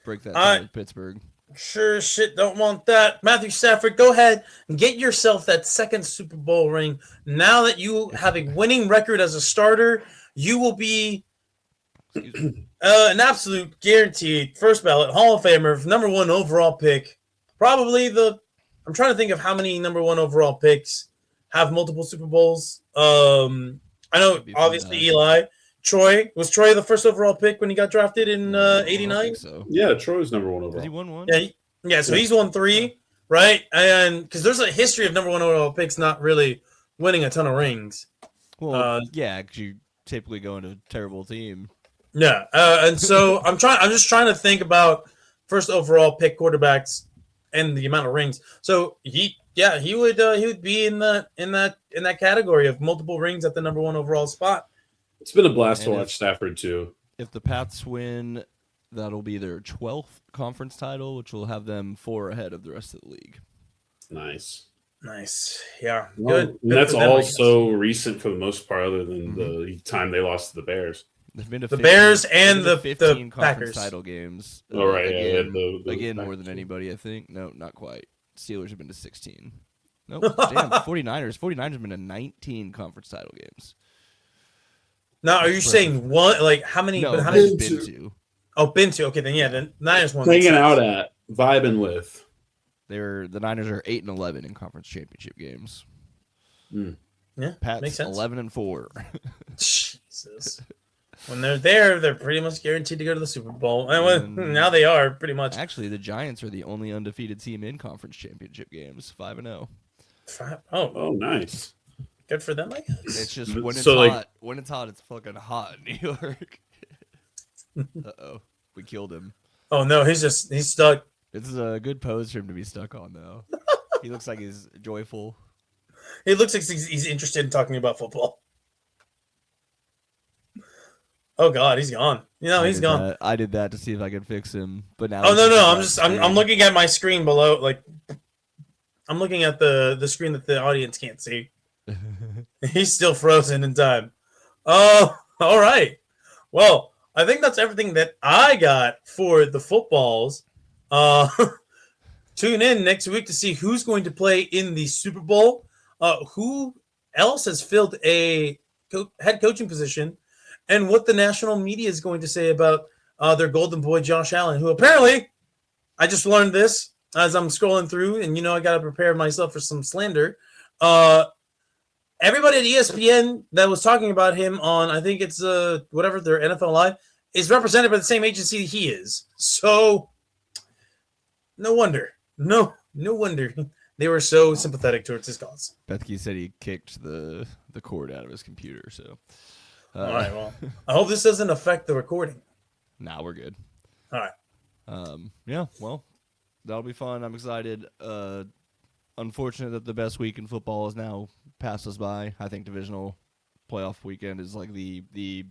Break that tie with Pittsburgh. Sure shit, don't want that. Matthew Stafford, go ahead and get yourself that 2nd Super Bowl ring. Now that you have a winning record as a starter, you will be an absolute guaranteed first ballot Hall of Famer, number 1 overall pick. Probably I'm trying to think of how many number 1 overall picks have multiple Super Bowls. I know, obviously, Eli. Troy was Troy the first overall pick when he got drafted in I don't '89. think so. Yeah, Troy's number one Has he overall. won one? Yeah. So he's won 3, right? And because there's a history of number 1 overall picks not really winning a ton of rings. Well, yeah, because you typically go into a terrible team. Yeah, and so I'm just trying to think about first overall pick quarterbacks and the amount of rings. So he would be in that category of multiple rings at the number 1 overall spot. It's been a blast to And watch Stafford too. If the Pats win, that'll be their 12th conference title, which will have them 4 ahead of the rest of the league. Nice. Yeah. Well, Good. and that's for them, all so recent for the most part, other than Mm-hmm. the time they lost to the Bears. They've been to The Bears and they've been to the 15 conference Packers. title games. Oh, right, yeah, again, the again more Packers. than anybody, I think. No, not quite. Steelers have been to 16. Nope. Damn, 49ers. 49ers have been to 19 conference title games. Now, are you saying one? Like how many? No, but how they've many? been to. Oh, been to. Okay, then yeah, the Niners won. Hanging 6. out at, vibing with. The Niners are 8-11 in conference championship games. Yeah, Pats makes sense. 11-4. Jesus. When they're there, they're pretty much guaranteed to go to the Super Bowl. And now they are pretty much. Actually, the Giants are the only undefeated team in conference championship games, 5-0. Oh, nice. Good for them, I guess. It's just when it's So, hot. When it's hot, it's fucking hot in New York. Uh-oh. We killed him. Oh no, he's stuck. This is a good pose for him to be stuck on, though. He looks like he's joyful. He looks like he's interested in talking about football. Oh God, he's gone. He's gone. I did that to see if I could fix him, but now. Oh he's no, just I'm looking at my screen below. Like, I'm looking at the screen that the audience can't see. He's still frozen in time. Oh, all right. Well, I think that's everything that I got for the footballs. Tune in next week to see who's going to play in the Super Bowl. Who else has filled a head coaching position, and what the national media is going to say about their golden boy Josh Allen, who apparently, I just learned this as I'm scrolling through, and I got to prepare myself for some slander. Everybody at ESPN that was talking about him on, I think it's whatever, their NFL Live, is represented by the same agency he is. So, no wonder. No wonder they were so sympathetic towards his cause. Bethke said he kicked the cord out of his computer, so. All right, well, I hope this doesn't affect the recording. Nah, we're good. All right. Yeah, well, that'll be fun. I'm excited. Unfortunate that the best week in football has now passed us by. I think divisional playoff weekend is like the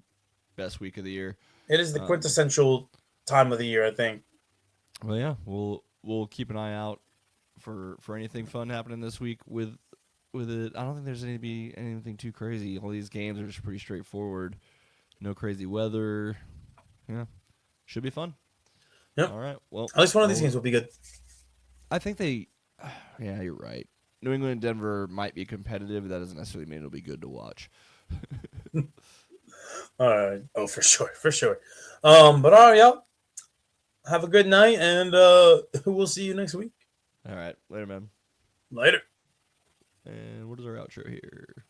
best week of the year. It is the quintessential time of the year, I think. Well, yeah, we'll keep an eye out for anything fun happening this week with it. I don't think there's going to be anything too crazy. All these games are just pretty straightforward. No crazy weather. Yeah, should be fun. Yep. All right. Well, At least one of these games will be good. I think they. Yeah, you're right. New England and Denver might be competitive, but that doesn't necessarily mean it'll be good to watch. All right. Oh, for sure. But all right, y'all. Have a good night, and we'll see you next week. All right. Later, man. Later. And what is our outro here?